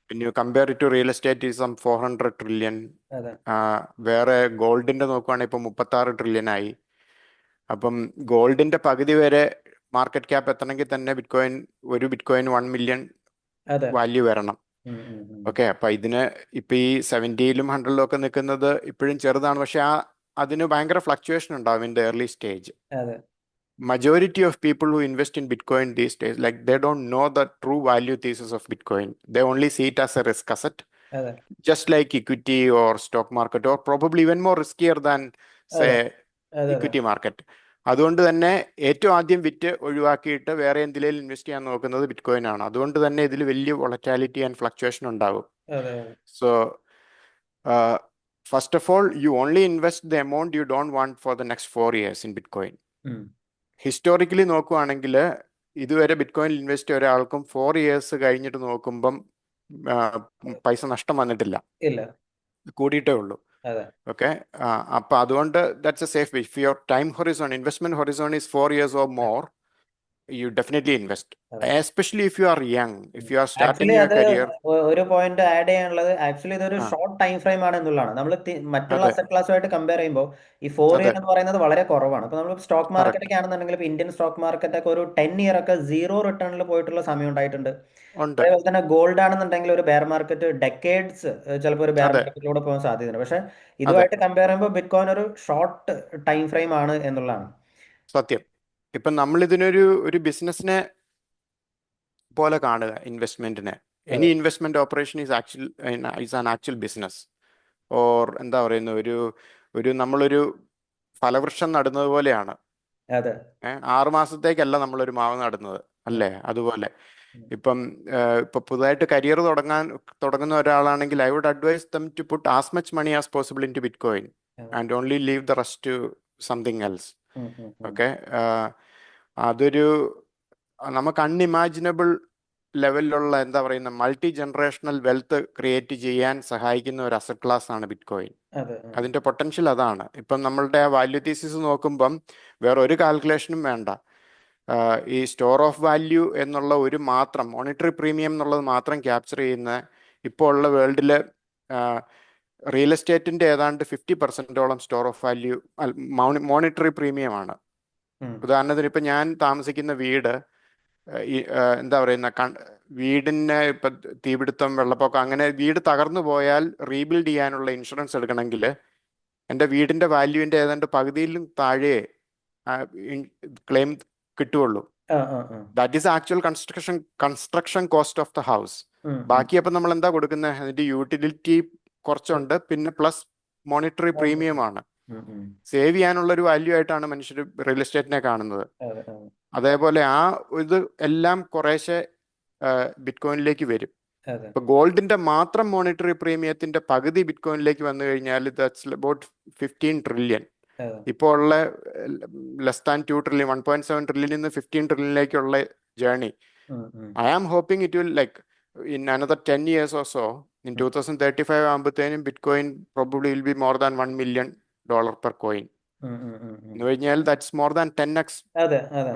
പിന്നെ compare to real estate is some 400 trillion. വേറെ ഗോൾഡിന്റെ നോക്കുവാണെങ്കിൽ ഇപ്പം 36 trillion ആയി. അപ്പം ഗോൾഡിന്റെ പകുതി വരെ മാർക്കറ്റ് ക്യാപ്പ് എത്തണമെങ്കിൽ തന്നെ ഒരു ബിറ്റ്കോയിൻ 1 million വാല്യൂ വരണം. ഓക്കെ. അപ്പൊ ഇതിന് ഇപ്പൊ ഈ 70-ലും 100-ലും ഒക്കെ നിൽക്കുന്നത് ഇപ്പോഴും ചെറുതാണ്. പക്ഷെ അതിന് ഭയങ്കര ഫ്ലക്ച്വേഷൻ ഉണ്ടാവും in the early stage. Majority of people who invest in Bitcoin these days, like, they don't know the true value thesis of Bitcoin. They only see it as a risk asset, just like equity or stock market, or probably even more riskier than, say, equity market. അതുകൊണ്ട് തന്നെ ഏറ്റവും ആദ്യം വിറ്റ് ഒഴിവാക്കിയിട്ട് വേറെ എന്തിലേലും invest ചെയ്യാൻ നോക്കുന്നത് bitcoin ആണ്. അതുകൊണ്ട് തന്നെ ഇതിൽ വലിയ വോളറ്റാലിറ്റി ആൻഡ് ഫ്ലക്ച്വേഷൻ ഉണ്ടാവും. So first of all, you only invest the amount you don't want for the next 4 years in bitcoin. Historically നോക്കുവാണെങ്കിൽ ഇതുവരെ ബിറ്റ്കോയിനിൽ ഇൻവെസ്റ്റ് ചെയ്ത ഒരാൾക്കും 4 years കഴിഞ്ഞിട്ട് നോക്കുമ്പം പൈസ നഷ്ടം വന്നിട്ടില്ല, കൂടിയിട്ടേ ഉള്ളൂ. ഓക്കെ. അപ്പൊ അതുകൊണ്ട് that's A safe. If your time Horizon, investment Horizon is 4 years or more, you definitely invest, especially if you are young, if you are starting your career. ഒരു പോയിന്റ് ആഡ് ചെയ്യാനുള്ളത്, ആക്ച്വലി ഇതൊരു short time frame ആണ് എന്നുള്ളതാണ്. നമ്മൾ മറ്റുള്ള asset ക്ലാസ്സുമായിട്ട് compare ചെയ്യുമ്പോൾ ഈ 4 year എന്ന് പറയുന്നത് വളരെ കുറവാണ്. അപ്പൊ നമ്മൾ സ്റ്റോക്ക് മാർക്കറ്റ് ഒക്കെ ആണെന്നുണ്ടെങ്കിൽ ഇപ്പൊ ഇന്ത്യൻ സ്റ്റോക്ക് മാർക്കറ്റ് ഒക്കെ ഒരു 10 year ഒക്കെ 0 റിട്ടേണിൽ പോയിട്ടുള്ള സമയം ഉണ്ടായിട്ടുണ്ട്. അതേപോലെ തന്നെ ഗോൾഡ് ആണെന്നുണ്ടെങ്കിൽ ഒരു ബെയർ മാർക്കറ്റ് ഡെക്കേഡ്സ് ചിലപ്പോൾ ഒരു ബെയർ മാർക്കറ്റിലൂടെ പോകാൻ സാധ്യതയുണ്ട്. പക്ഷെ ഇതുമായിട്ട് കമ്പയർ ചെയ്യുമ്പോൾ ബിറ്റ്കോയിൻ ഒരു ഷോർട്ട് ടൈം ഫ്രെയിം ആണ് എന്നുള്ളതാണ് സത്യം. ഇപ്പൊ നമ്മൾ ഇതിനൊരു ബിസിനസിനെ പോലെ കാണുക ഇൻവെസ്റ്റ്മെന്റിനെ. Any investment operation is an actual business. Or എന്താ പറയുന്നത്, നമ്മളൊരു ഫലവൃക്ഷം നടുന്നത് പോലെയാണ്. 6 മാസത്തേക്കല്ല നമ്മളൊരു മാവ് നടുന്നത്. ഉം, അല്ലേ? അതുപോലെ ഉം. ഇപ്പം ഇപ്പൊ പുതുതായിട്ട് കരിയർ തുടങ്ങുന്ന ഒരാളാണെങ്കിൽ I would advise them to put as much money as possible into bitcoin അതെ. And only leave the rest to something else. Um, um, ഉം. ഓക്കെ. അതൊരു നമുക്ക് അൺഇമാജിനബിൾ ലെവലിലുള്ള എന്താ പറയുന്ന മൾട്ടി ജനറേഷണൽ വെൽത്ത് ക്രിയേറ്റ് ചെയ്യാൻ സഹായിക്കുന്ന ഒരു അസറ്റ് ക്ലാസ് ആണ് ബിറ്റ് കോയിൻ. അതെ. അതിന്റെ പൊട്ടൻഷ്യൽ അതാണ്. ഇപ്പം നമ്മളുടെ ആ വാല്യൂ തീസിസ് നോക്കുമ്പം വേറെ ഒരു കാൽക്കുലേഷനും വേണ്ട. ഈ സ്റ്റോർ ഓഫ് വാല്യൂ എന്നുള്ള ഒരു മാത്രം മോണിറ്ററി പ്രീമിയം എന്നുള്ളത് മാത്രം ക്യാപ്ചർ ചെയ്യുന്ന ഇപ്പോൾ ഉള്ള വേൾഡിൽ റിയൽ എസ്റ്റേറ്റിന്റെ ഏതാണ്ട് 50%ഓളം store of value monetary premium ആണ്. ഉം. ഉദാഹരണത്തിന് ഇപ്പം ഞാൻ താമസിക്കുന്ന വീട് എന്താ പറയുന്ന വീടിന് ഇപ്പൊ തീപിടുത്തം, വെള്ളപ്പൊക്കം, അങ്ങനെ വീട് തകർന്നു പോയാൽ റീബിൽഡ് ചെയ്യാനുള്ള ഇൻഷുറൻസ് എടുക്കണമെങ്കിൽ എൻ്റെ വീടിന്റെ വാല്യൂവിന്റെ ഏതാണ്ട് പകുതിയിലും താഴെ ക്ലെയിം കിട്ടുകയുള്ളൂ. ആ, ആ, ആ. That is actual construction cost of the house. ഉം, ഉം. ബാക്കി അപ്പം നമ്മൾ എന്താ കൊടുക്കുന്നത്? അതിന്റെ യൂട്ടിലിറ്റി കുറച്ചുണ്ട്, പിന്നെ പ്ലസ് മോണിറ്ററി പ്രീമിയം ആണ്. ഉം, ഉം. സേവ് ചെയ്യാനുള്ള ഒരു വാല്യൂ ആയിട്ടാണ് മനുഷ്യർ റിയൽ എസ്റ്റേറ്റിനെ കാണുന്നത്. അതെ, അതെ, അതേപോലെ ആ ഇത് എല്ലാം കുറേശ്ശെ ബിറ്റ് കോയിനിലേക്ക് വരും. അതെ, ഇപ്പൊ ഗോൾഡിന്റെ മാത്രം മോണിറ്ററി പ്രീമിയത്തിന്റെ പകുതി ബിറ്റ് കോയിനിലേക്ക് വന്നു കഴിഞ്ഞാൽ ദാറ്റ്സ് അബൌട്ട് 15 ട്രില്യൺ. അതെ. ഇപ്പോൾ ഉള്ള ലെസ് ദാൻ 2 ട്രില്യൺ, 1.7 ട്രില്യണിൽ നിന്ന് 15 ട്രില്യണിലേക്കുള്ള ജേർണി. Um, um. I am hoping it will like in another 10 years or so, in um. 2035 ആകുമ്പോഴത്തേനും bitcoin probably will be more than $1 million per coin. ഉം, um, um, ഉം. എന്ന് കഴിഞ്ഞാൽ ദാറ്റ്സ് മോർ ദാൻ 10x അതെ, അതെ,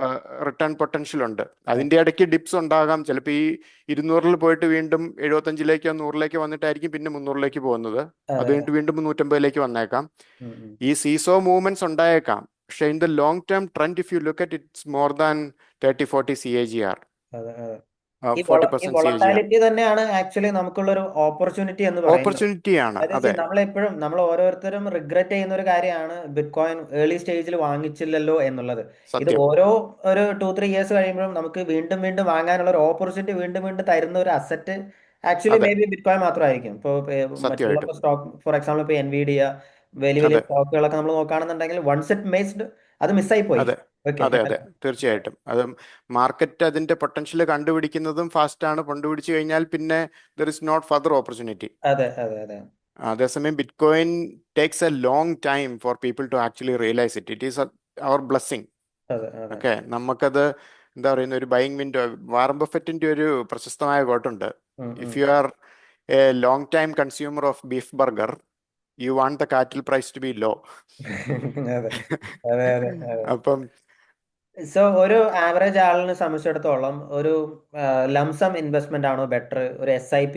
return potential ഉണ്ട്. അതെ, അതിന്റെ ഇടയ്ക്ക് ഡിപ്സ് ഉണ്ടാകാം. ചിലപ്പോൾ ഈ 200-ൽ പോയിട്ട് വീണ്ടും 75-ലേക്കോ 100-ലേക്കോ വന്നിട്ടായിരിക്കും പിന്നെ 300-ലേക്ക് പോകുന്നത്. അത് അതെ. കഴിഞ്ഞിട്ട് വീണ്ടും 150-ലേക്ക് വന്നേക്കാം. ഉം, ഉം. ഈ സീസോ മൂവ്മെന്റ്സ് ഉണ്ടായേക്കാം. പക്ഷെ in the long term trend if you look at its more than 30-40 CAGR, അതെ, അതെ. ഈ 40% CAGR. വൊളട്ടാലിറ്റി തന്നെയാണ് ആക്ച്വലി നമുക്കുള്ള ഒരു ഓപ്പർച്യൂണിറ്റി എന്ന് പറയുന്നത്. ഓപ്പർച്യൂണിറ്റിയാണ്. അതായത് അതെ, നമ്മളെപ്പോഴും നമ്മൾ ഓരോരുത്തരും റിഗ്രറ്റ് ചെയ്യുന്ന ഒരു കാര്യമാണ് ബിറ്റ് കോയിൻ ഏർലി സ്റ്റേജിൽ വാങ്ങിച്ചില്ലല്ലോ എന്നുള്ളത്. ഇത് സത്യം. ഓരോ ഒരു 2-3 ഇയേഴ്സ് കഴിയുമ്പോഴും നമുക്ക് വീണ്ടും വീണ്ടും വാങ്ങാനുള്ള ഒരു ഓപ്പർച്യൂണിറ്റി വീണ്ടും വീണ്ടും തരുന്ന ഒരു അസറ്റ് ആക്ച്വലി മേ അതെ, ബി ബിറ്റ് കോയിൻ മാത്രമായിരിക്കും. ഇപ്പോൾ മറ്റുള്ള സത്യമായിട്ടും. സ്റ്റോക്ക്, ഫോർ എക്സാമ്പിൾ ഇപ്പോൾ എൻവിഡിയ, വലിയ വലിയ അതെ, സ്റ്റോക്കുകളൊക്കെ നമ്മൾ നോക്കുകയാണെന്നുണ്ടെങ്കിൽ വൺസ് ഇറ്റ് മേസ്ഡ് അത് മിസ്സായി പോയി. അതെ, ഓക്കെ. അതെ, അതെ, തീർച്ചയായിട്ടും. അത് മാർക്കറ്റ് അതിന്റെ പൊട്ടൻഷ്യൽ കണ്ടുപിടിക്കുന്നതും ഫാസ്റ്റാണ്. കണ്ടുപിടിച്ചു കഴിഞ്ഞാൽ പിന്നെ there is not further opportunity. അതെ, അതെ, അതെ, അതേസമയം bitcoin takes a long time for people to actually realise it. It is our blessing. അതെ, അതെ. ഓക്കെ. നമുക്കത് എന്താ പറയുന്ന ഒരു ബൈയിങ് വിൻഡോ. വാറൻ ബഫറ്റിന്റെ ഒരു പ്രശസ്തമായ കോട്ടുണ്ട്: um, if um. You are a long time consumer of beef burger, you want the cattle price to be low. അതെ, അതെ, അതെ, അതെ. അപ്പം സോ ഒരു ആവറേജ് ആളിനെ സംബന്ധിച്ചിടത്തോളം ഒരു ലംസം ഇൻവെസ്റ്റ്മെന്റ് ആണോ ബെറ്റർ, ഒരു SIP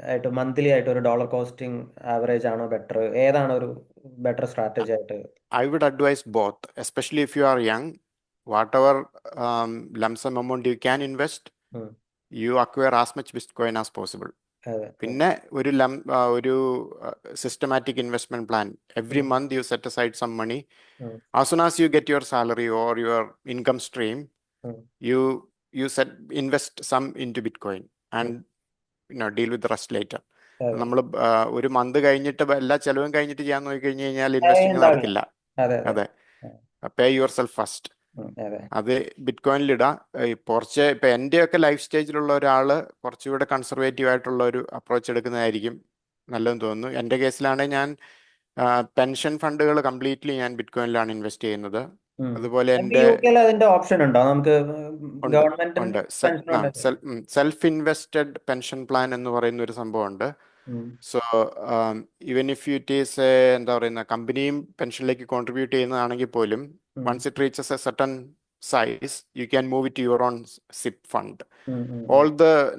ആയിട്ട് മന്ത്ലി ആയിട്ട് ഒരു ഡോളർ കോസ്റ്റിംഗ് ആവറേജ് ആണോ ബെറ്റർ, ഏതാണ് ഒരു ബെറ്റർ സ്ട്രാറ്റജി ആയിട്ട്? I would advise both, especially if you are young. Whatever lump sum amount you can invest, ഉം. you acquire as much Bitcoin as possible. അതെ, അതെ. പിന്നെ ഒരു systematic investment plan. Every um, month you set aside some money. ഉം, As soon as you get your salary or your income stream, ഉം, you invest some into Bitcoin and ഉം. deal with the rest later. അതെ. നമ്മൾ ഒരു month കഴിഞ്ഞിട്ട് എല്ലാ ചെലവും കഴിഞ്ഞിട്ട് ചെയ്യാൻ നോക്കി കഴിഞ്ഞു കഴിഞ്ഞാൽ അത് ഇൻവെസ്റ്റിംഗ് ഉണ്ടാവില്ല. നടക്കില്ല. അതെ, അതെ. അതെ, പേ യുവർ സെൽഫ് ഫസ്റ്റ്. അതെ. അത് ബിറ്റ് കോയിനിലിടാം. കുറച്ച് ഇപ്പൊ എന്റെയൊക്കെ ലൈഫ് സ്റ്റേജിലുള്ള ഒരാള് കുറച്ചുകൂടെ കൺസർവേറ്റീവ് ആയിട്ടുള്ള ഒരു അപ്രോച്ച് എടുക്കുന്നതായിരിക്കും നല്ലതെന്ന് തോന്നുന്നു. എൻ്റെ കേസിലാണെങ്കിൽ ഞാൻ പെൻഷൻ ഫണ്ടുകൾ കംപ്ലീറ്റ്ലി ഞാൻ ബിറ്റ് കോയിനിലാണ് ഇൻവെസ്റ്റ് ചെയ്യുന്നത്. ഉം. അതുപോലെ നമുക്ക് എൻ്റെ UK അതിന്റെ ഓപ്ഷൻ ഉണ്ടോ? നമുക്ക് ഉണ്ട് ഗവൺമെന്റ് ഉണ്ട് പെൻഷൻ ഉണ്ട്. സെൽഫ് ഇൻവെസ്റ്റഡ് പെൻഷൻ പ്ലാൻ എന്ന് പറയുന്ന ഒരു സംഭവമുണ്ട്. Um. So even if it is എന്താ പറയുന്ന കമ്പനിയും പെൻഷനിലേക്ക് കോൺട്രിബ്യൂട്ട് ചെയ്യുന്നതാണെങ്കിൽ പോലും, um. Once it reaches a certain size, you can move it your own SIP fund. Um, um, all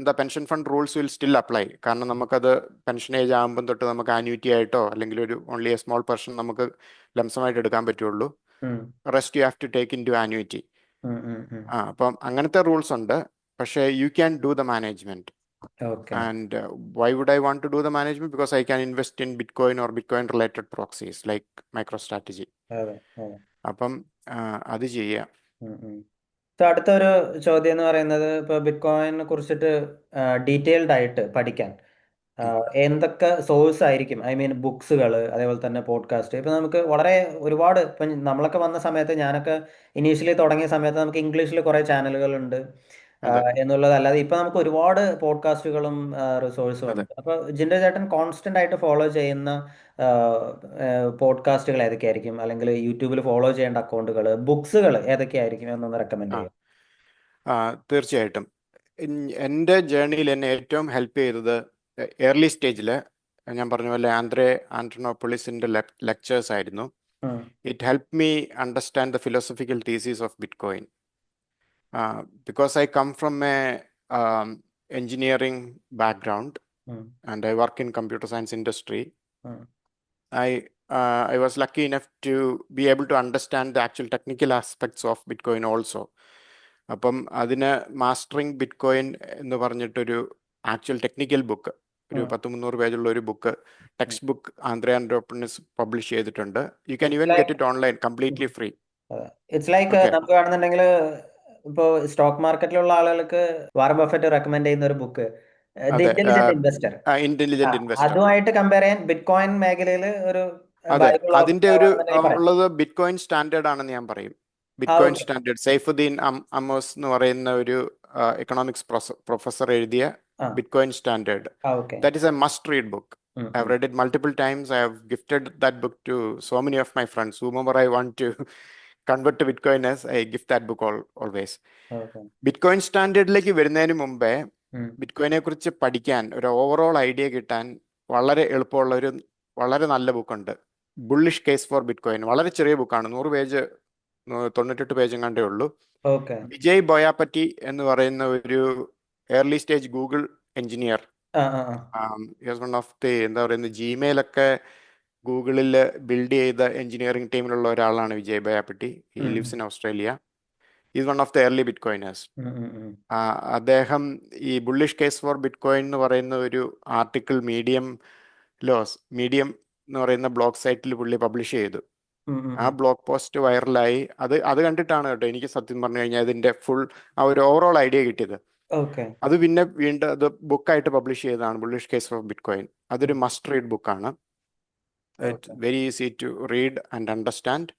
the pension fund rules will still apply. കാരണം നമുക്കത് pension age ആകുമ്പം തൊട്ട് നമുക്ക് ആന്യൂറ്റി ആയിട്ടോ അല്ലെങ്കിൽ ഒരു ഓൺലി എ സ്മോൾ പെർഷൻ നമുക്ക് ലംസമായിട്ട് എടുക്കാൻ പറ്റുള്ളൂ. Um, rest you have to take into annuity. Um, um, um. അപ്പം അങ്ങനത്തെ റൂൾസ് ഉണ്ട്. പക്ഷേ you can do the management. Okay. And why would I want to do the management? Because I can invest in Bitcoin or Bitcoin related proxies like MicroStrategy. അതെ, അതെ. അപ്പം അത് ചെയ്യാം. So അടുത്തൊരു ചോദ്യം എന്ന് പറയുന്നത്, ഇപ്പോൾ ബിറ്റ് കോയിനെ കുറിച്ചിട്ട് ഡീറ്റെയിൽഡ് ആയിട്ട് പഠിക്കാൻ ഉം. എന്തൊക്കെ സോഴ്സ് ആയിരിക്കും? ഐ മീൻ ബുക്സുകൾ, അതേപോലെ തന്നെ പോഡ്കാസ്റ്റ്. ഇപ്പം നമുക്ക് വളരെ ഒരുപാട്, ഇപ്പം നമ്മളൊക്കെ വന്ന സമയത്ത്, ഞാനൊക്കെ ഇനീഷ്യലി തുടങ്ങിയ സമയത്ത് നമുക്ക് ഇംഗ്ലീഷിൽ കുറേ ചാനലുകളുണ്ട്. അതെ എന്നുള്ളത്. അല്ലാതെ ഇപ്പൊ നമുക്ക് ഒരുപാട് പോഡ്കാസ്റ്റുകളും റിസോഴ്സും അതെ. ഉണ്ട്. അപ്പൊ ജിൻഡോ ചേട്ടൻ കോൺസ്റ്റന്റ് ആയിട്ട് ഫോളോ ചെയ്യുന്ന പോഡ്കാസ്റ്റുകൾ ഏതൊക്കെയായിരിക്കും, അല്ലെങ്കിൽ യൂട്യൂബിൽ ഫോളോ ചെയ്യേണ്ട അക്കൗണ്ടുകൾ, ബുക്സുകൾ ഏതൊക്കെയായിരിക്കും എന്നൊന്ന് റെക്കമെൻഡ് ആ ചെയ്യും. തീർച്ചയായിട്ടും. എൻ്റെ ജേർണിയിൽ എന്നെ ഏറ്റവും ഹെൽപ്പ് ചെയ്തത് ഏർലി സ്റ്റേജിൽ ഞാൻ പറഞ്ഞ പോലെ ആൻഡ്രനോപ്പൊളിസിൻ്റെ ലെക്ചേഴ്സ് ആയിരുന്നു. It help me understand the philosophical thesis of bit coin. Because I come from a engineering background and I work in computer science industry, I was lucky enough to be able to understand the actual technical aspects of Bitcoin also. അപ്പം അതിന് mastering bit coin എന്ന് പറഞ്ഞിട്ടൊരു actual technical book, ഒരു 100-300 പേജുള്ള ഒരു book, text book ആൻഡ്രോപ്പണിസ് publish ചെയ്തിട്ടുണ്ട്. You can even get it online completely free. It's like okay. നമുക്ക് വേണമെന്നുണ്ടെങ്കിൽ ഇപ്പോൾ സ്റ്റോക്ക് മാർക്കറ്റിലുള്ള ആളുകൾക്ക് വാറൻ ബഫറ്റ് റെക്കമെൻഡ് ചെയ്യുന്ന ഒരു ബുക്ക് ദി അതെ, ഇന്റലിജന്റ് ഇൻവെസ്റ്റർ, ഇന്റലിജന്റ് ഇൻവെസ്റ്റർ. അതുമായിട്ട് കമ്പയർ ചെയ്യാൻ ബിറ്റ് കോയിൻ മേഖലയിൽ ഒരു അതെ, ബൈബിൾ ഓഫ് അതിന്റെ ഒരു ആണെന്നുണ്ടെങ്കിൽ പറയാം. ഉള്ളത് ബിറ്റ് കോയിൻ സ്റ്റാൻഡേർഡ് ആണെന്ന് ഞാൻ പറയും. Bitcoin okay. Standard Saifedean Ammous എന്ന് പറയുന്ന ഒരു എക്കണോമിക്സ് പ്രൊഫസർ എഴുതിയ bitcoin standard. Okay. That is a must read book. I have read it multiple times. I have gifted that book to so many of my friends. Whomever I want to convert to Bitcoin as, I gift that book always. Bitcoin സ്റ്റാൻഡേർഡിലേക്ക് വരുന്നതിന് മുമ്പേ ബിറ്റ്കോയിനെ കുറിച്ച് പഠിക്കാൻ ഒരു overall idea കിട്ടാൻ വളരെ എളുപ്പമുള്ള ഒരു വളരെ നല്ല ബുക്കുണ്ട്, ബുള്ളിഷ് കേസ് ഫോർ ബിറ്റ്കോയിൻ. വളരെ ചെറിയ ബുക്കാണ്, 100 പേജ് 98 പേജും കണ്ടേ ഉള്ളൂ. വിജയ് ബോയാപ്പറ്റി എന്ന് പറയുന്ന ഒരു early stage Google engineer, one of the എന്താ പറയുന്നത്, ജിമെയിലൊക്കെ ഗൂഗിളിൽ ബിൽഡ് ചെയ്ത എഞ്ചിനീയറിംഗ് ടീമിലുള്ള ഒരാളാണ് Vijay Boyapati. He lives in Australia. Is one of the early bitcoiners. അദ്ദേഹം ഈ bullish case for bitcoin എന്ന് പറയുന്ന ഒരു ആർട്ടിക്കിൾ മീഡിയം എന്ന് പറയുന്ന ബ്ലോഗ് സൈറ്റിൽ പുള്ളി പബ്ലിഷ് ചെയ്തു. ആ ബ്ലോഗ് പോസ്റ്റ് വൈറലായി. അത് കണ്ടിട്ടാണ് കേട്ടോ എനിക്ക് സത്യം പറഞ്ഞു കഴിഞ്ഞാൽ ഇതിന്റെ ഫുൾ ആ ഒരു ഓവറോൾ ഐഡിയ കിട്ടിയത്. അത് പിന്നെ വീണ്ടും അത് ബുക്കായിട്ട് പബ്ലിഷ് ചെയ്തതാണ്, bullish case for bitcoin. അതൊരു മസ്റ്റ് റീഡ് ബുക്കാണ്. It's very easy to read and understand.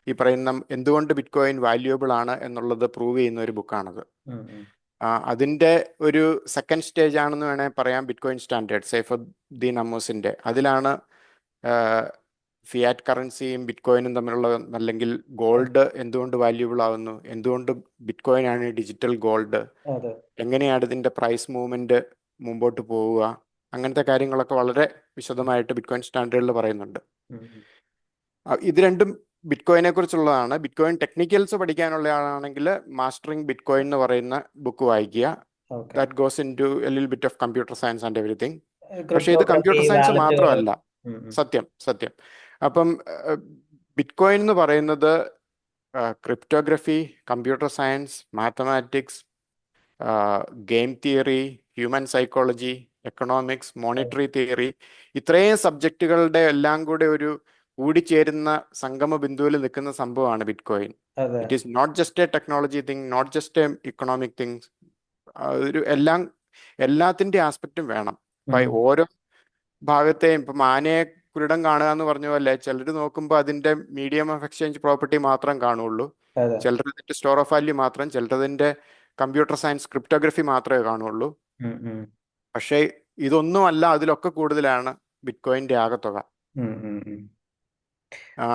ഈ പറയുന്ന എന്തുകൊണ്ട് ബിറ്റ് കോയിൻ വാല്യുവബിൾ ആണ് എന്നുള്ളത് പ്രൂവ് ചെയ്യുന്ന ഒരു ബുക്കാണത്. അതിൻ്റെ ഒരു സെക്കൻഡ് സ്റ്റേജ് ആണെന്ന് വേണേൽ പറയാം ബിറ്റ് കോയിൻ സ്റ്റാൻഡേർഡ്, സൈഫുദ്ദീൻ അമോസിൻ്റെ. അതിലാണ് ഫിയാറ്റ് കറൻസിയും ബിറ്റ് കോയിനും തമ്മിലുള്ള, അല്ലെങ്കിൽ ഗോൾഡ് എന്തുകൊണ്ട് വാല്യുബിൾ ആവുന്നു, എന്തുകൊണ്ട് ബിറ്റ് കോയിൻ ആണ് ഡിജിറ്റൽ ഗോൾഡ്, എങ്ങനെയാണ് ഇതിൻ്റെ പ്രൈസ് മൂവ്മെൻറ്റ് മുമ്പോട്ട് പോവുക, അങ്ങനത്തെ കാര്യങ്ങളൊക്കെ വളരെ വിശദമായിട്ട് ബിറ്റ് കോയിൻ സ്റ്റാൻഡേർഡിൽ പറയുന്നുണ്ട്. ഇത് രണ്ടും ബിറ്റ് കോയിനെ കുറിച്ചുള്ളതാണ്. ബിറ്റ് കോയിൻ ടെക്നിക്കൽസ് പഠിക്കാനുള്ള ആളാണെങ്കിൽ മാസ്റ്ററിങ് ബിറ്റ് കോയിൻ എന്ന് പറയുന്ന ബുക്ക് വായിക്കുക. That goes into a little bit of computer science and everything. പക്ഷേ ഇത് കമ്പ്യൂട്ടർ സയൻസ് മാത്രമല്ല, സത്യം. അപ്പം ബിറ്റ് കോയിൻ എന്ന് പറയുന്നത് cryptography, computer science, mathematics, game theory, human psychology, economics, monetary theory, ഇത്രയും സബ്ജക്റ്റുകളുടെ എല്ലാം കൂടെ ഒരു കൂടിച്ചേരുന്ന സംഗമ ബിന്ദുവിൽ നിൽക്കുന്ന സംഭവമാണ് bitcoin. It is not just a technology thing, not just a economic things. ഒരു എല്ലാത്തിൻ്റെ ആസ്പെക്റ്റും വേണം. ഓരോ ഭാഗത്തെയും ഇപ്പം ആനയെ കുരുടം കാണുക എന്ന് പറഞ്ഞ പോലെ ചിലർ നോക്കുമ്പോൾ അതിൻ്റെ മീഡിയം ഓഫ് എക്സ്ചേഞ്ച് പ്രോപ്പർട്ടി മാത്രം കാണുള്ളൂ, ചിലർ അതിൻ്റെ സ്റ്റോർ ഓഫ് വാല്യൂ മാത്രം, ചിലരതിൻ്റെ കമ്പ്യൂട്ടർ സയൻസ് ക്രിപ്റ്റോഗ്രഫി മാത്രമേ കാണുള്ളൂ. പക്ഷേ ഇതൊന്നുമല്ല, അതിലൊക്കെ കൂടുതലാണ് ബിറ്റ് കോയിൻ്റെ ആകത്തുക.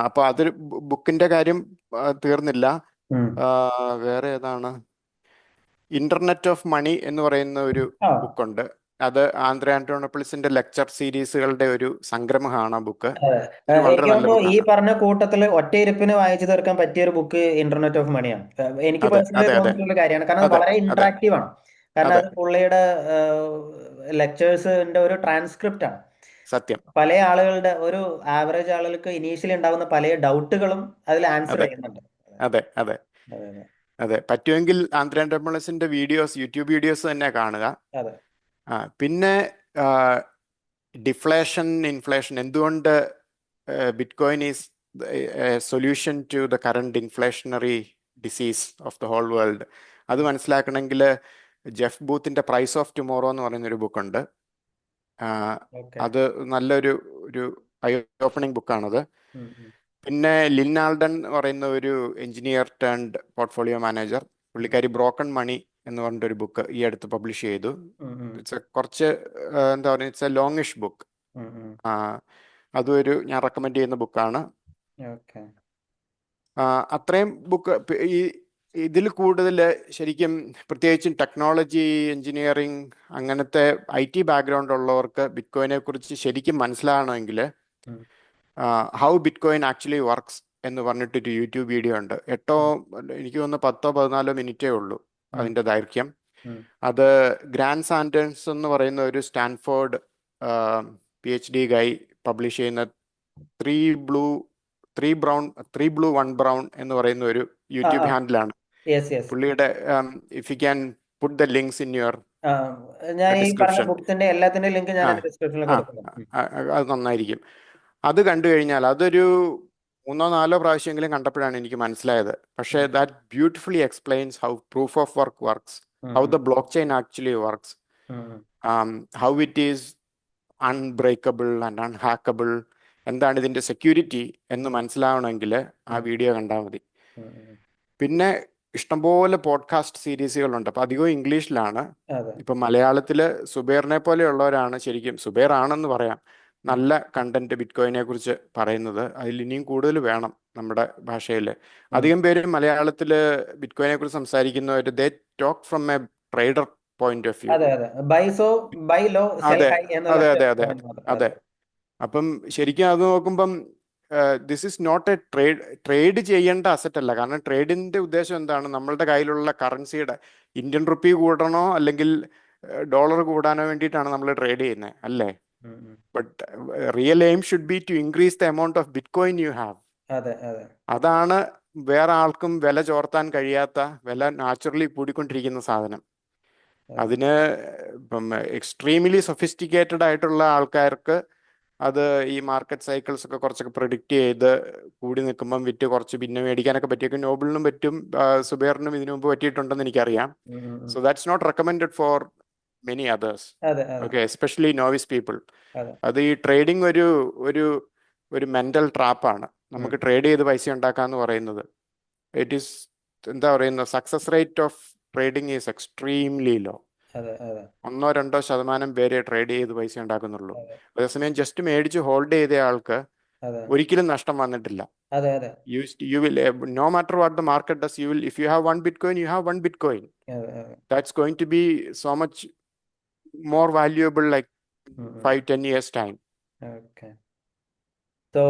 അപ്പൊ അതൊരു ബുക്കിന്റെ കാര്യം തീർന്നില്ല. വേറെ ഏതാണ്, ഇന്റർനെറ്റ് ഓഫ് മണി എന്ന് പറയുന്ന ഒരു ബുക്കുണ്ട്. അത് ആൻഡ്രോണോപ്പൊളിസിന്റെ ലെക്ചർ സീരീസുകളുടെ ഒരു സംഗ്രഹമാണ് ആ ബുക്ക്. വളരെ നല്ല ഈ ബുക്കാണ്. പറഞ്ഞ കൂട്ടത്തിൽ ഒറ്റയിരുപ്പിന് വായിച്ചു തീർക്കാൻ പറ്റിയ ഒരു ബുക്ക് ഇന്റർനെറ്റ് ഓഫ് മണിയാണ്. എനിക്ക് പേഴ്സണലി തോന്നിയിട്ടുള്ള കാര്യമാണ്. കാരണം അത് വളരെ ഇന്ററാക്റ്റീവ് ആണ്. കാരണം അത് പുള്ളിയുടെ ലെക്ചേഴ്സിന്റെ ഒരു ട്രാൻസ്ക്രിപ്റ്റ് ആണ്. സത്യം. പല ആളുകളുടെ, ഒരു ആവറേജ് ആളുകൾക്ക് ഇനീഷ്യലി ഉണ്ടാകുന്ന പല ഡൗട്ടുകളും അതിൽ ആൻസർ ചെയ്യുന്നുണ്ട്. അതെ, പറ്റുമെങ്കിൽ ആൻഡ്രോണോപ്പൊളിസിന്റെ യൂട്യൂബ് വീഡിയോസ് തന്നെ കാണുക. പിന്നെ ഡിഫ്ലേഷൻ, ഇൻഫ്ലേഷൻ, എന്തുകൊണ്ട് bitcoin is solution to the current inflationary disease of the whole world, അത് മനസ്സിലാക്കണമെങ്കിൽ ജെഫ് ബൂത്തിന്റെ പ്രൈസ് ഓഫ് ടുമോറോ എന്ന് പറയുന്നൊരു ബുക്കുണ്ട്. അത് നല്ലൊരു ഐ ഓപ്പണിംഗ് ബുക്കാണത്. പിന്നെ ലിൻ ആൾഡൺ എന്ന് പറയുന്ന ഒരു എഞ്ചിനീയർ ടേൺഡ് പോർട്ട്ഫോളിയോ മാനേജർ, പുള്ളിക്കാരി ബ്രോക്കൺ മണി എന്ന് പറഞ്ഞിട്ടൊരു ബുക്ക് ഈ അടുത്ത് പബ്ലിഷ് ചെയ്തു. ഉം, ഉം, ഇറ്റ്സ് കുറച്ച് എന്താ പറയുക, ഇറ്റ്സ് എ ലോങ്ങിഷ് ബുക്ക്. ഉം, ഉം. അതൊരു ഞാൻ റെക്കമെൻഡ് ചെയ്യുന്ന ബുക്കാണ്. ഓക്കെ. അത്രയും ബുക്ക് ഈ ഇതിൽ കൂടുതൽ ശരിക്കും പ്രത്യേകിച്ചും ടെക്നോളജി എഞ്ചിനീയറിംഗ് അങ്ങനത്തെ IT ബാക്ക്ഗ്രൗണ്ട് ഉള്ളവർക്ക് ബിറ്റ്കോയിനെ കുറിച്ച് ശരിക്കും മനസ്സിലാകണമെങ്കിൽ ഉം, ഹൗ ബിറ്റ്കോയിൻ ആക്ച്വലി വർക്ക്സ് എന്ന് പറഞ്ഞിട്ടൊരു യൂട്യൂബ് വീഡിയോ ഉണ്ട്. ഉം, എനിക്ക് തോന്നുന്നു 10-14 മിനിറ്റേ ഉള്ളൂ ഉം, അതിൻ്റെ ദൈർഘ്യം. ഉം. അത് ഗ്രാൻഡ് സാൻഡേഴ്സ് എന്ന് പറയുന്ന ഒരു സ്റ്റാൻഫോർഡ് PhD ഗൈ പബ്ലിഷ് ചെയ്യുന്ന three blue three blue one brown എന്ന് പറയുന്ന ഒരു ആ, യൂട്യൂബ് ആ. ഹാൻഡിലാണ് യെസ്, യെസ്. പുള്ളിയുടെ. If you can put the links in your ആ, ഞാൻ ഈ പറഞ്ഞ ഡിസ്ക്രിപ്ഷൻ. ബുക്സിന്റെ എല്ലാത്തിന്റെ ലിങ്ക് ഞാൻ ആ എന്റെ ഡിസ്ക്രിപ്ഷനിൽ ആ കൊടുക്കുന്നുണ്ട്. അത് നന്നായിരിക്കും. അത് കണ്ടു കഴിഞ്ഞാൽ അതൊരു 3-4 പ്രാവശ്യമെങ്കിലും കണ്ടപ്പോഴാണ് എനിക്ക് മനസ്സിലായത്. പക്ഷേ um, that beautifully explains how proof of work works, um, how um, the blockchain actually works, um, how it is unbreakable and unhackable, എന്താണ് ഇതിൻ്റെ സെക്യൂരിറ്റി എന്ന് ഉം, മനസ്സിലാവണമെങ്കിൽ ആ ഉം, വീഡിയോ കണ്ടാൽ മതി. ഉം, ഉം. പിന്നെ ഇഷ്ടംപോലെ പോഡ്കാസ്റ്റ് സീരീസുകളുണ്ട്. അപ്പോൾ അധികവും ഇംഗ്ലീഷിലാണ്. അതെ. ഇപ്പം മലയാളത്തിൽ സുബൈറിനെ പോലെയുള്ളവരാണ് ശരിക്കും, സുബൈർ ആണെന്ന് പറയാം, ഉം, നല്ല കണ്ടന്റ് ബിറ്റ്കോയിനെ കുറിച്ച് പറയുന്നത്. അതിൽ ഇനിയും കൂടുതൽ വേണം നമ്മുടെ ഭാഷയിൽ. ഉം. അധികം പേരും മലയാളത്തിൽ ബിറ്റ്കോയിനെ കുറിച്ച് സംസാരിക്കുന്നവർ ദേ talk from A trader point of view. അതെ, അതെ. ബൈ ലോ സെൽ അതെ ഹൈ എന്നുള്ള അതെ ഒറ്റ അതെ അതെ point മാത്രം. അതെ. അതെ. അപ്പം ശരിക്കും അത് നോക്കുമ്പം this is not a trade ചെയ്യേണ്ട അസറ്റ് അല്ല. കാരണം ട്രേഡിന്റെ ഉദ്ദേശം എന്താണ്? നമ്മളുടെ കയ്യിലുള്ള കറൻസിയുടെ ഇന്ത്യൻ റുപ്പി കൂടണോ അല്ലെങ്കിൽ ഡോളർ കൂടാനോ വേണ്ടിയിട്ടാണ് നമ്മൾ ട്രേഡ് ചെയ്യുന്നത്, അല്ലേ? Um, um. But real aim should be to increase the amount of bitcoin you have. അതെ, അതെ. അതാണ് വേറെ ആൾക്കും വില ചോർത്താൻ കഴിയാത്ത, വില നാച്ചുറലി കൂടിക്കൊണ്ടിരിക്കുന്ന സാധനം. അതെ. അതിന് ഇപ്പം എക്സ്ട്രീംലി സൊഫിസ്റ്റിക്കേറ്റഡ് ആയിട്ടുള്ള ആൾക്കാർക്ക് അത് ഈ മാർക്കറ്റ് സൈക്കിൾസ് ഒക്കെ കുറച്ചൊക്കെ പ്രിഡിക്റ്റ് ചെയ്ത് കൂടി നിൽക്കുമ്പം വിറ്റ് കുറച്ച് പിന്നെ മേടിക്കാനൊക്കെ പറ്റിയൊക്കെ നോബിളിനും പറ്റും, സുബേറിനും ഇതിനു മുമ്പ് പറ്റിയിട്ടുണ്ടെന്ന് എനിക്കറിയാം. Um, um, um. So that's not recommended for many others. അതെ, അതെ, ഓക്കെ, എസ്പെഷ്യലി നോവിസ് പീപ്പിൾ. അതെ. അത് ഈ ട്രേഡിംഗ് ഒരു ഒരു മെന്റൽ ട്രാപ്പാണ്. ഉം, നമുക്ക് ട്രേഡ് ചെയ്ത് പൈസ ഉണ്ടാക്കാന്ന് പറയുന്നത്, ഇറ്റ് ഈസ് എന്താ പറയുന്നത്, success rate of trading is extremely low. അതെ, അതെ, 1-2% പേരെ ട്രേഡ് ചെയ്ത് പൈസ ഉണ്ടാക്കുന്നുള്ളൂ. അതെ, അതേസമയം ജസ്റ്റ് മേടിച്ച് ഹോൾഡ് ചെയ്ത ആൾക്ക് അതെ, ഒരിക്കലും നഷ്ടം വന്നിട്ടില്ല. അതെ, അതെ, You will, no matter what the market does, you will, if you have one Bitcoin, you have one Bitcoin. അതെ, അതെ. That's going to be so much more valuable like ഉം, ഉം. 5-10 years time. ഓക്കെ. സോ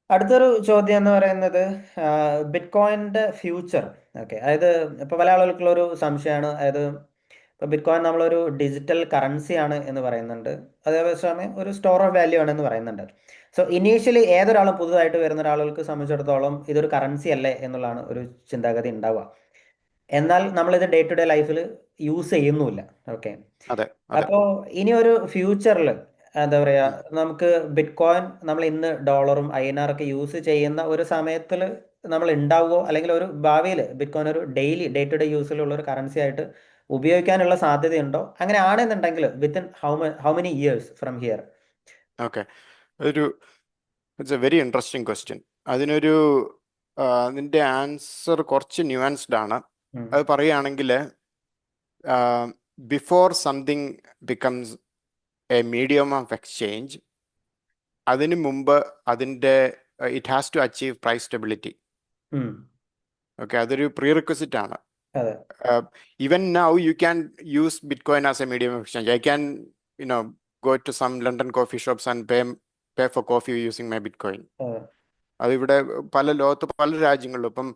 അടുത്തൊരു ചോദ്യം എന്ന് പറയുന്നത് bit കോയിൻ്റെ future. Okay, അതായത് ഇപ്പോൾ പല ആളുകൾക്കുള്ള ഒരു സംശയമാണ്. അതായത് ഇപ്പോൾ ബിറ്റ് കോയിൻ നമ്മളൊരു ഡിജിറ്റൽ കറൻസിയാണ് എന്ന് പറയുന്നുണ്ട്, അതേസമയം ഒരു സ്റ്റോർ ഓഫ് വാല്യൂ ആണെന്ന് പറയുന്നുണ്ട്. സോ ഇനീഷ്യലി ഏതൊരാളും പുതുതായിട്ട് വരുന്ന ഒരാളുകൾക്ക് സംബന്ധിച്ചിടത്തോളം ഇതൊരു കറൻസി അല്ലേ എന്നുള്ളതാണ് ഒരു ചിന്താഗതി ഉണ്ടാവുക. എന്നാൽ നമ്മളിത് ഡേ ടു ഡേ ലൈഫിൽ യൂസ് ചെയ്യുന്നുമില്ല. ഓക്കെ. അതെ അതെ. അപ്പോൾ ഇനി ഒരു ഫ്യൂച്ചറിൽ എന്താ പറയുക, ഉം. നമുക്ക് ബിറ്റ് കോയിൻ നമ്മൾ ഇന്ന് ഡോളറും INR ഒക്കെ യൂസ് ചെയ്യുന്ന ഒരു സമയത്തിൽ നമ്മൾ ഉണ്ടാവുമോ, അല്ലെങ്കിൽ ഒരു ഭാവിയിൽ ബിറ്റ് കോയിൻ ഒരു ഡേ ടു ഡേ യൂസിലുള്ള ഒരു കറൻസി ആയിട്ട് ഉപയോഗിക്കാനുള്ള സാധ്യതയുണ്ടോ? അങ്ങനെ ആണെന്നുണ്ടെങ്കിൽ within how many years from here? Okay, ഒരു it's a very interesting question. അതിനൊരു അതിൻ്റെ ആൻസർ കുറച്ച് ന്യൂആൻസ്ഡ് ആണ്. അത് പറയുകയാണെങ്കിൽ before something becomes a medium of exchange, അതിന് മുമ്പ് അതിൻ്റെ it has to achieve price stability. Okay, അതൊരു പ്രീ റിക്വസിറ്റ് ആണ്. അതെ, Even now, you can use Bitcoin as a medium of exchange. I can, go to some London coffee shops and pay for coffee using my Bitcoin. അതെ. അതിവിടെ ലോകത്ത് പല രാജ്യങ്ങളിലും ഇപ്പം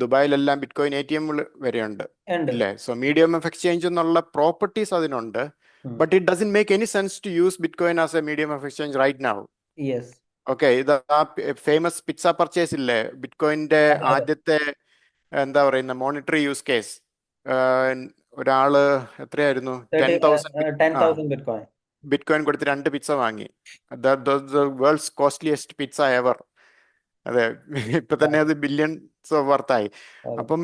ദുബായിലെല്ലാം bitcoin ATM വരെയുണ്ട്, ഉണ്ട്. ഇല്ലേ? സോ മീഡിയം ഓഫ് എക്സ്ചേഞ്ച് എന്നുള്ള പ്രോപ്പർട്ടീസ് അതിനുണ്ട്. But it doesn't make any sense to use bitcoin as a medium of exchange right now. Yes. Okay, ഇത് ആ ഫേമസ് പിസ്സ പർച്ചേസ് ഇല്ലേ, ബിറ്റ്കോയിൻ്റെ അതെ, അതെ. ആദ്യത്തെ എന്താ പറയുന്ന മോണിറ്ററി യൂസ് കേസ്. ഒരാള് എത്രയായിരുന്നു, 10,000 10,000 ബിറ്റ് കോയിൻ. ബിറ്റ്കോയിൻ കൊടുത്ത് 2 പിസ്സ വാങ്ങി. World's costliest pizza ever. അതെ, ഇപ്പൊ തന്നെ അത് ബില്യൺസ് വർത്തായി. അതെ. അപ്പം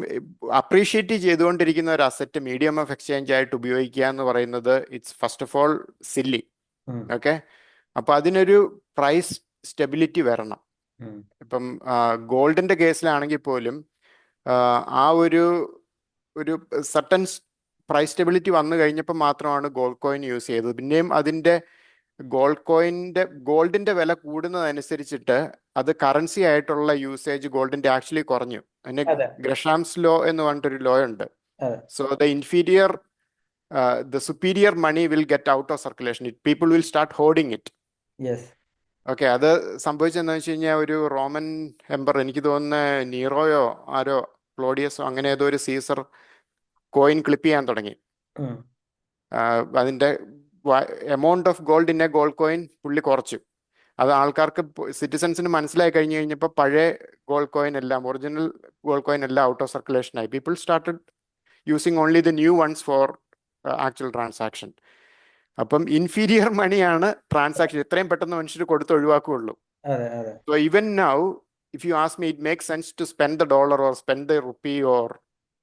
അപ്രീഷിയേറ്റ് ചെയ്തുകൊണ്ടിരിക്കുന്ന ഒരു അസറ്റ് മീഡിയം ഓഫ് എക്സ്ചേഞ്ച് ആയിട്ട് ഉപയോഗിക്കുക എന്ന് പറയുന്നത് it's first of all silly. ഉം, ഓക്കെ, അപ്പൊ അതിനൊരു പ്രൈസ് സ്റ്റെബിലിറ്റി വരണം. ഉം, ഇപ്പം ഗോൾഡിന്റെ കേസിലാണെങ്കിൽ പോലും ആ ഒരു ഒരു സർട്ടൻ പ്രൈസ് സ്റ്റെബിലിറ്റി വന്നു കഴിഞ്ഞപ്പോൾ മാത്രമാണ് ഗോൾഡ് കോയിൻ യൂസ് ചെയ്തത്. പിന്നെയും അതിന്റെ ഗോൾഡിന്റെ വില കൂടുന്നതനുസരിച്ചിട്ട് അത് കറൻസി ആയിട്ടുള്ള യൂസേജ് ഗോൾഡിന്റെ ആക്ച്വലി കുറഞ്ഞു. അതിന് അതെ ഗ്രഷാംസ് ലോ എന്ന് പറഞ്ഞിട്ടൊരു ലോ ഉണ്ട്. അതെ so the superior money will get out of circulation. People will start hoarding it. Yes okay, അത് സംഭവിച്ചെന്താ വെച്ച് കഴിഞ്ഞാൽ ഒരു റോമൻ എംപർ, എനിക്ക് തോന്നുന്ന നീറോയോ ആരോ ക്ലോഡിയസോ അങ്ങനെ ഏതോ ഒരു സീസർ കോയിൻ ക്ലിപ്പ് ചെയ്യാൻ തുടങ്ങി. അതിന്റെ amount of gold in a gold coin പുള്ളി കുറച്ചു. അത് ആൾക്കാർക്ക് സിറ്റിസൺസിന് മനസ്സിലായി കഴിഞ്ഞു കഴിഞ്ഞപ്പോൾ പഴയ ഗോൾഡ് കോയിൻ എല്ലാം, ഒറിജിനൽ ഗോൾഡ് കോയിൻ എല്ലാം ഔട്ട് ഓഫ് സർക്കുലേഷൻ ആയി. People started using only the new ones for actual transaction. അപ്പം ഇൻഫീരിയർ മണിയാണ് ട്രാൻസാക്ഷൻ എത്രയും പെട്ടെന്ന് മനുഷ്യർ കൊടുത്ത് ഒഴിവാക്കുകയുള്ളൂ. അതെ അതെ so even now if you ask me, it makes sense to spend the dollar or spend the rupee or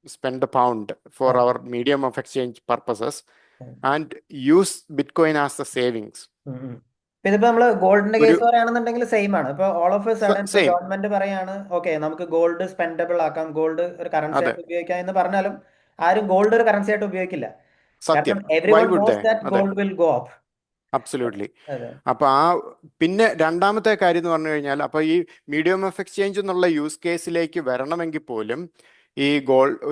spend the pound for അതെ our medium of exchange purposes ഉം. and use Bitcoin as the savings. ഉം ഉം. ഇപ്പൊ ഇതിപ്പോ നമ്മള് ഗോൾഡിന്റെ ഒരു case പറയുകയാണെന്നുണ്ടെങ്കിൽ സെയിം ആണ്. ഇപ്പൊ ഓൾ ഓഫ് എ സഡൻ ഇപ്പൊ സെയിം ഗവൺമെന്റ് പറയാണ് ഓക്കെ നമുക്ക് ഗോൾഡ് സ്പെൻഡബിൾ ആക്കാം, ഗോൾഡ് ഒരു കറൻസി അതെ, ആയിട്ട് ഉപയോഗിക്കാം എന്ന് പറഞ്ഞാലും ആരും ഗോൾഡ് ഒരു കറൻസി ആയിട്ട് ഉപയോഗിക്കില്ല. സത്യം. കാരണം every why one would knows they? That അതെ, gold will go up. Absolutely. അതെ അപ്പൊ പിന്നെ രണ്ടാമത്തെ കാര്യം എന്ന് പറഞ്ഞു കഴിഞ്ഞാൽ, അപ്പൊ ഈ മീഡിയം ഓഫ് എക്സ്ചേഞ്ച് എന്നുള്ള യൂസ് കേസിലേക്ക് വരണമെങ്കിൽ പോലും ഈ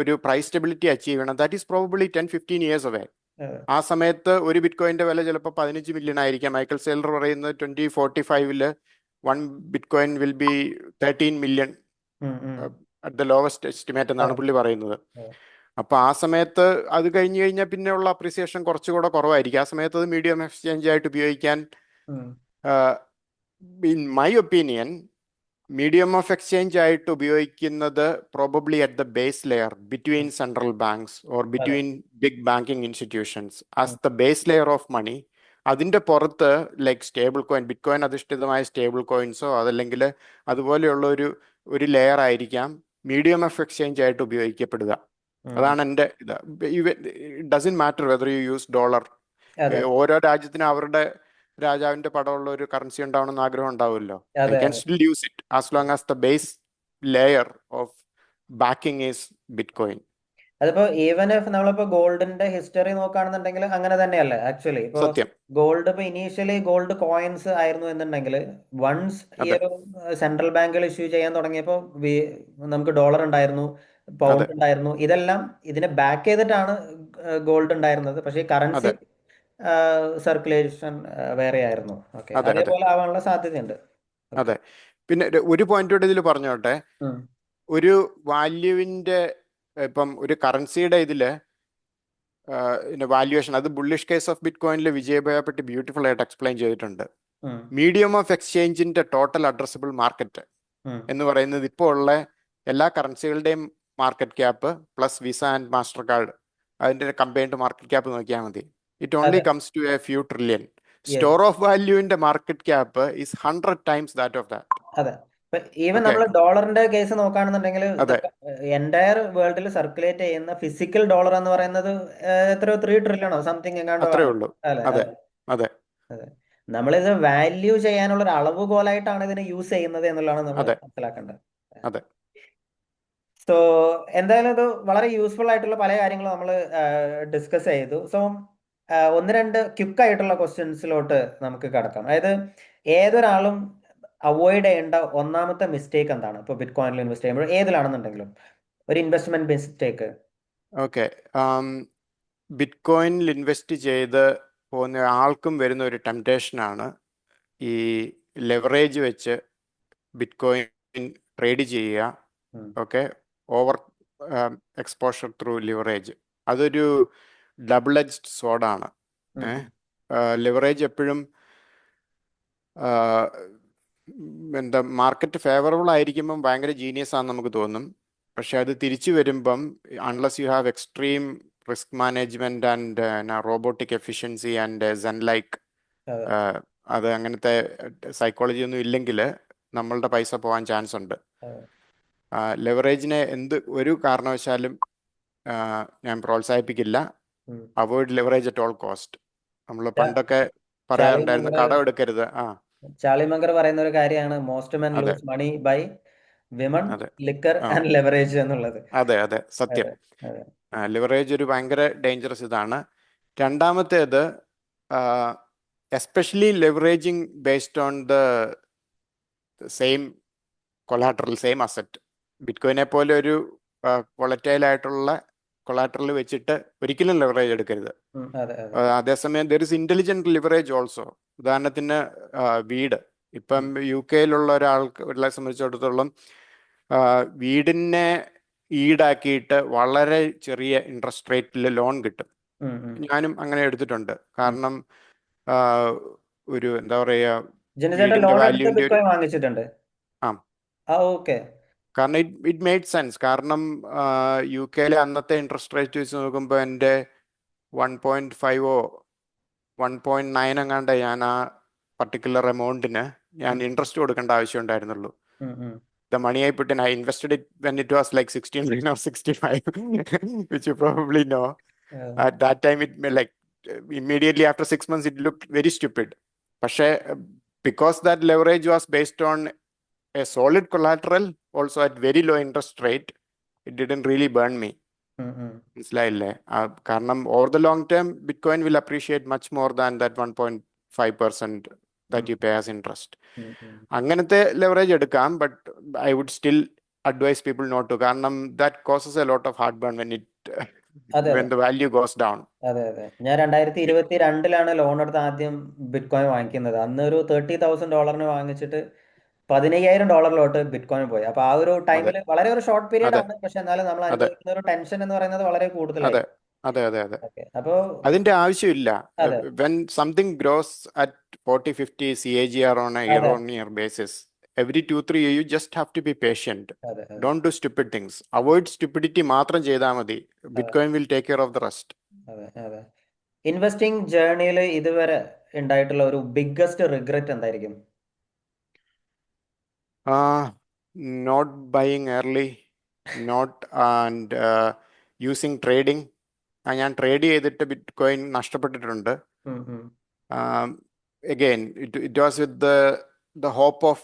ഒരു പ്രൈസ് സ്റ്റെബിലിറ്റി അച്ചീവ് ചെയ്യണം. That is probably 10-15 years away. അതെ ആ സമയത്ത് ഒരു ബിറ്റ്കോയിന്റെ വില ചിലപ്പോൾ 15 മില്യൺ ആയിരിക്കാം. മൈക്കൽ സെയിലർ പറയുന്നത് 2045 ബിറ്റ്കോയിൻ വിൽ ബി 13 മില്യൺ ഉം ഉം. അറ്റ് ദ ലോവസ്റ്റ് എസ്റ്റിമേറ്റ് എന്നാണ് അതെ പുള്ളി പറയുന്നത്. അതെ അപ്പൊ ആ സമയത്ത് അത് കഴിഞ്ഞ് കഴിഞ്ഞാൽ പിന്നെയുള്ള അപ്രീസിയേഷൻ കുറച്ചുകൂടെ കുറവായിരിക്കും. ആ സമയത്ത് അത് മീഡിയം എക്സ്ചേഞ്ച് ആയിട്ട് ഉപയോഗിക്കാൻ, um. In my opinion, medium of exchange ആയിട്ട് ഉപയോഗിക്കുന്നത് probably at the base layer between um. Central banks or അതെ between big banking institutions um. As the base layer of money. അതിന്റെ പുറത്ത് like stablecoin, bitcoin അധിഷ്ഠിതമായ stable കോയിൻസോ അതല്ലെങ്കിൽ അതുപോലെയുള്ള ഒരു ലെയർ ആയിരിക്കാം മീഡിയം ഓഫ് എക്സ്ചേഞ്ച് ആയിട്ട് ഉപയോഗിക്കപ്പെടുക. ഉം. അതാണ് എൻ്റെ ഇത്. It doesn't matter whether you use dollar. അതെ ഓരോ രാജ്യത്തിനും അവരുടെ രാജാവിന്റെ പടമുള്ള ഒരു കറൻസി ഉണ്ടാവണമെന്ന് ആഗ്രഹം ഉണ്ടാവുമല്ലോ. They അതെ can അതെ still use it as long as the base layer of backing is Bitcoin. അതിപ്പോ ഈവൻ ഇഫ് നമ്മളിപ്പോ ഗോൾഡിന്റെ ഹിസ്റ്ററി നോക്കുകയാണെന്നുണ്ടെങ്കിൽ അങ്ങനെ തന്നെയല്ലേ ആക്ച്വലി. ഇപ്പോ സത്യം. ഗോൾഡ് ഇപ്പൊ ഇനീഷ്യലി ഗോൾഡ് കോയിൻസ് ആയിരുന്നു എന്നുണ്ടെങ്കിൽ വൺസ് ഈ അതെ, ഒരു സെൻട്രൽ ബാങ്കുകൾ ഇഷ്യൂ ചെയ്യാൻ തുടങ്ങിയപ്പോൾ നമുക്ക് ഡോളർ ഉണ്ടായിരുന്നു, അതെ, പൗണ്ട് ഉണ്ടായിരുന്നു, ഇതെല്ലാം ഇതിനെ ബാക്ക് ചെയ്തിട്ടാണ് ഗോൾഡ് ഉണ്ടായിരുന്നത്. പക്ഷേ കറൻസി അതെ, സർക്കുലേഷൻ വേറെ ആയിരുന്നു. ഓക്കെ, അതെ, അതെ, അതേപോലെ ആവാനുള്ള സാധ്യതയുണ്ട്. ഓക്കെ അതെ. പിന്നെ ഒരു പോയിന്റ് കൂടെ ഇതിൽ പറഞ്ഞോട്ടെ. ഒരു വാല്യൂവിന്റെ, ഇപ്പം ഒരു കറൻസിയുടെ ഇതില് വാല്യുവേഷൻ, അത് ബുള്ളിഷ് കേസ് ഓഫ് ബിറ്റ് കോയിനിൽ വിജയഭയപ്പെട്ട് ബ്യൂട്ടിഫുൾ ആയിട്ട് എക്സ്പ്ലെയിൻ ചെയ്തിട്ടുണ്ട്. മീഡിയം ഓഫ് എക്സ്ചേഞ്ചിന്റെ ടോട്ടൽ അഡ്രസ്സബിൾ മാർക്കറ്റ് എന്ന് പറയുന്നത് ഇപ്പോൾ ഉള്ള എല്ലാ കറൻസികളുടെയും market cap plus Visa and Mastercard, അതിന്റെ കമ്പൈൻഡ് മാർക്കറ്റ് ക്യാപ്പ് നോക്കിയാൽ മതി. ഇറ്റ് ഓൺലി അതെ comes to a few trillion. Yes store of വാല്യൂവിന്റെ market cap is 100 times that of that. അതെ. ഈവൻ ഓക്കെ, നമ്മൾ ഡോളറിന്റെ കേസ് നോക്കുകയാണെന്നുണ്ടെങ്കിൽ അതെ, എൻറ്റയർ വേൾഡിൽ സർക്കുലേറ്റ് ചെയ്യുന്ന ഫിസിക്കൽ ഡോളർ എന്ന് പറയുന്നത് എത്രയോ 3 ട്രില്യണോ സംതിങ് എങ്ങാണ്ടോ അത്രേ ആണ്. ഉള്ളൂ. അല്ലെ അതെ, അതെ അതെ, അതെ. നമ്മളിത് വാല്യൂ ചെയ്യാനുള്ള ഒരു അളവുകോലായിട്ടാണ് ഇതിനെ യൂസ് ചെയ്യുന്നത് എന്നുള്ളതാണ് നമ്മൾ അതെ, മനസ്സിലാക്കേണ്ടത്. അതെ. സോ എന്തായാലും ഇത് വളരെ യൂസ്ഫുൾ ആയിട്ടുള്ള പല കാര്യങ്ങളും നമ്മൾ ഡിസ്കസ് ചെയ്തു. സോ ഒന്ന് രണ്ട് ക്വിക്ക് ആയിട്ടുള്ള ക്വസ്റ്റ്യൻസിലോട്ട് നമുക്ക് കടക്കാം. അതായത് ഏതൊരാളും അവോയ്ഡ് ചെയ്യേണ്ട ഒന്നാമത്തെ മിസ്റ്റേക്ക് എന്താണ് ഇപ്പോൾ ബിറ്റ് കോയിനിൽ ഇൻവെസ്റ്റ് ചെയ്യുമ്പോൾ ഏതിലാണെന്നുണ്ടെങ്കിലും ഒരു ഇൻവെസ്റ്റ്മെന്റ് മിസ്റ്റേക്ക്? ഓക്കെ, ബിറ്റ് കോയിനിൽ ഇൻവെസ്റ്റ് ചെയ്ത് പോകുന്ന ആൾക്കും വരുന്ന ഒരു ടെംപ്ടേഷനാണ് ഈ ലെവറേജ് വെച്ച് ബിറ്റ് കോയിൻ ട്രേഡ് ചെയ്യുക. Okay, over exposure through leverage. അതൊരു ഡബിൾ എഡ്ജ്ഡ് സോഡാണ്. ലിവറേജ് എപ്പോഴും എന്താ, മാർക്കറ്റ് ഫേവറബിൾ ആയിരിക്കുമ്പം ഭയങ്കര ജീനിയസ് ആണെന്ന് നമുക്ക് തോന്നും. പക്ഷെ അത് തിരിച്ചു വരുമ്പം unless you have extreme risk management and robotic efficiency and zen like, അത് അങ്ങനത്തെ സൈക്കോളജി ഒന്നും ഇല്ലെങ്കിൽ നമ്മളുടെ പൈസ പോകാൻ ചാൻസ് ഉണ്ട്. ലെവറേജിനെ ഒരു കാരണവശാലും ഞാൻ പ്രോത്സാഹിപ്പിക്കില്ല. Avoid leverage at all cost. നമ്മൾ പണ്ടൊക്കെ പറയാറുണ്ടായിരുന്നു കടം എടുക്കരുത്. ചാർലി മങ്കർ പറയുന്ന ഒരു കാര്യമാണ് മോസ്റ്റ് മെൻ അതെ, ലൂസ് മണി ബൈ വിമൺ, അതെ, ലിക്കർ ആ, ആൻഡ് ലെവറേജ് എന്നുള്ളത്. അതെ, അതെ, സത്യം. അതെ അതെ ലിവറേജ് ഒരു ഭയങ്കര ഡേഞ്ചറസ് ഇതാണ്. രണ്ടാമത്തേത്, especially leveraging based on the same collateral, same asset. ബിറ്റ്കോയിനെ പോലെ ഒരു വോളറ്റൈൽ ആയിട്ടുള്ള കൊളാട്രൽ വെച്ചിട്ട് ഒരിക്കലും ലെവറേജ് എടുക്കരുത്. അതെ അതെ അതേസമയം there is intelligent leverage also. ഉദാഹരണത്തിന് വീട്. ഇപ്പം UK-യിലുള്ള ഒരാളെ സംബന്ധിച്ചിടത്തോളം വീടിനെ ഈടാക്കിയിട്ട് വളരെ ചെറിയ ഇൻട്രസ്റ്റ് റേറ്റിൽ ലോൺ കിട്ടും. ഞാനും അങ്ങനെ എടുത്തിട്ടുണ്ട്. കാരണം ഒരു എന്താ പറയുക, ജിനു ചേട്ടൻ വീടിന്റെ ലോൺ എടുത്ത് വാല്യൂവിന്റെ ഒരു ബിറ്റ്കോയിൻ വാങ്ങിച്ചിട്ടുണ്ട്? ആ ഓക്കെ. കാരണം ഇറ്റ് മെയ്ഡ് സെൻസ്. കാരണം UK-യിലെ അന്നത്തെ ഇൻട്രസ്റ്റ് റേറ്റ് വെച്ച് നോക്കുമ്പോൾ എൻ്റെ 1.5 1.9 എങ്ങാണ്ട് ഞാൻ ആ പർട്ടിക്കുലർ എമൗണ്ടിന് ഞാൻ ഇൻട്രസ്റ്റ് കൊടുക്കേണ്ട ആവശ്യം ഉണ്ടായിരുന്നുള്ളൂ. The money I put in, I invested it when it was like 69 or 65, which you probably know. At that time, immediately after 6 months, it looked very stupid. പക്ഷേ because that leverage was based on a solid collateral, also at very low interest rate, it didn't really burn me. മനസ്സിലായില്ലേ? കാരണം over the long term bitcoin will appreciate much more than that 1.5% that you pay as interest. അങ്ങനത്തെ leverage എടുക്കാം, but I would still advise people not to. കാരണം that causes a lot of heart burn when the value goes down. അതെ അതെ. ഞാൻ 2022 loan എടുത്ത് ആദ്യം bitcoin വാങ്ങിക്കുന്നത്. അന്ന് ഒരു $30,000 വാങ്ങിച്ചിട്ട് $15,000 ബിറ്റ്കോയിൻ പോയി. അപ്പൊ ആ ഒരു ടൈമിൽ വളരെ ഒരു ഷോർട്ട് പീരീഡ് അതെ ആണ്, പക്ഷെ എന്നാലും നമ്മൾ അതെ അനുഭവിക്കുന്ന ഒരു ടെൻഷൻ എന്ന് പറയുന്നത് വളരെ കൂടുതലായി. അതെ അതെ അതെ അതെ അപ്പോ അതിന്റെ ആവശ്യമില്ല. അതെ when something grows at 40-50 CAGR on a year അതെ on year basis, every 2-3 years you just have to be patient. അതെ അതെ Don't do stupid things. Avoid stupidity മാത്രം ചെയ്താൽ മതി. Bitcoin will take care of the rest. അതെ അതെ. Investing ജേർണിയിൽ ഇതുവരെ ഉണ്ടായിട്ടുള്ള ഒരു ബിഗ്ഗസ്റ്റ് റിഗ്രറ്റ് എന്തായിരിക്കും? Not buying early, not and using trading. ഞാൻ ട്രേഡ് ചെയ്തിട്ട് ബിറ്റ്കോയിൻ നഷ്ടപ്പെട്ടിട്ടുണ്ട്. Again, it was with the hope of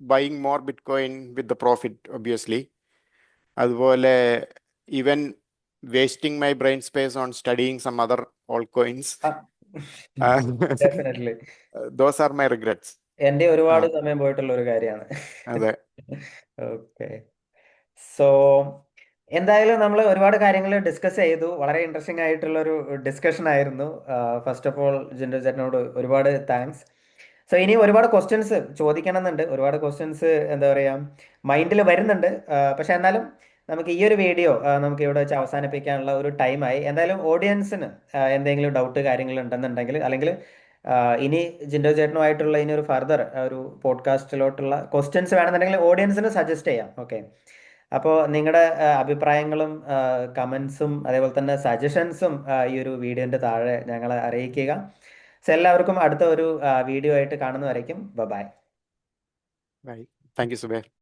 buying more Bitcoin with the profit, obviously. അതുപോലെ even wasting my brain space on studying some other altcoins. Definitely Those are my regrets. എൻ്റെ ഒരുപാട് സമയം പോയിട്ടുള്ള ഒരു കാര്യമാണ്. അതെ. ഓക്കെ. സോ എന്തായാലും നമ്മൾ ഒരുപാട് കാര്യങ്ങൾ ഡിസ്കസ് ചെയ്തു. വളരെ ഇൻട്രസ്റ്റിംഗ് ആയിട്ടുള്ള ഒരു ഡിസ്കഷൻ ആയിരുന്നു. ഫസ്റ്റ് ഓഫ് ഓൾ ജിൻഡോ ചേട്ടനോട് ഒരുപാട് താങ്ക്സ്. സോ ഇനി ഒരുപാട് ക്വസ്റ്റ്യൻസ് ചോദിക്കണമെന്നുണ്ട്. ഒരുപാട് ക്വസ്റ്റ്യൻസ് എന്താ പറയുക മൈൻഡിൽ വരുന്നുണ്ട്. പക്ഷെ എന്നാലും നമുക്ക് ഈ ഒരു വീഡിയോ നമുക്ക് ഇവിടെ വെച്ച് അവസാനിപ്പിക്കാനുള്ള ഒരു ടൈമായി. എന്തായാലും ഓഡിയൻസിന് എന്തെങ്കിലും ഡൗട്ട് കാര്യങ്ങൾ ഉണ്ടെന്നുണ്ടെങ്കിൽ, അല്ലെങ്കിൽ ഇനി ജിൻഡോ ചേട്ടനുമായിട്ടുള്ള ഇനി ഒരു ഫർദർ ഒരു പോഡ്കാസ്റ്റിലോട്ടുള്ള ക്വസ്റ്റ്യൻസ് വേണമെന്നുണ്ടെങ്കിൽ ഓഡിയൻസിന് സജസ്റ്റ് ചെയ്യാം. ഓക്കെ. അപ്പോൾ നിങ്ങളുടെ അഭിപ്രായങ്ങളും കമൻസും അതേപോലെ തന്നെ സജഷൻസും ഈ ഒരു വീഡിയോൻ്റെ താഴെ ഞങ്ങളെ അറിയിക്കുക. സോ എല്ലാവർക്കും അടുത്ത ഒരു വീഡിയോ ആയിട്ട് കാണുന്നവരേക്കും by. Bye. Thank you, Subair.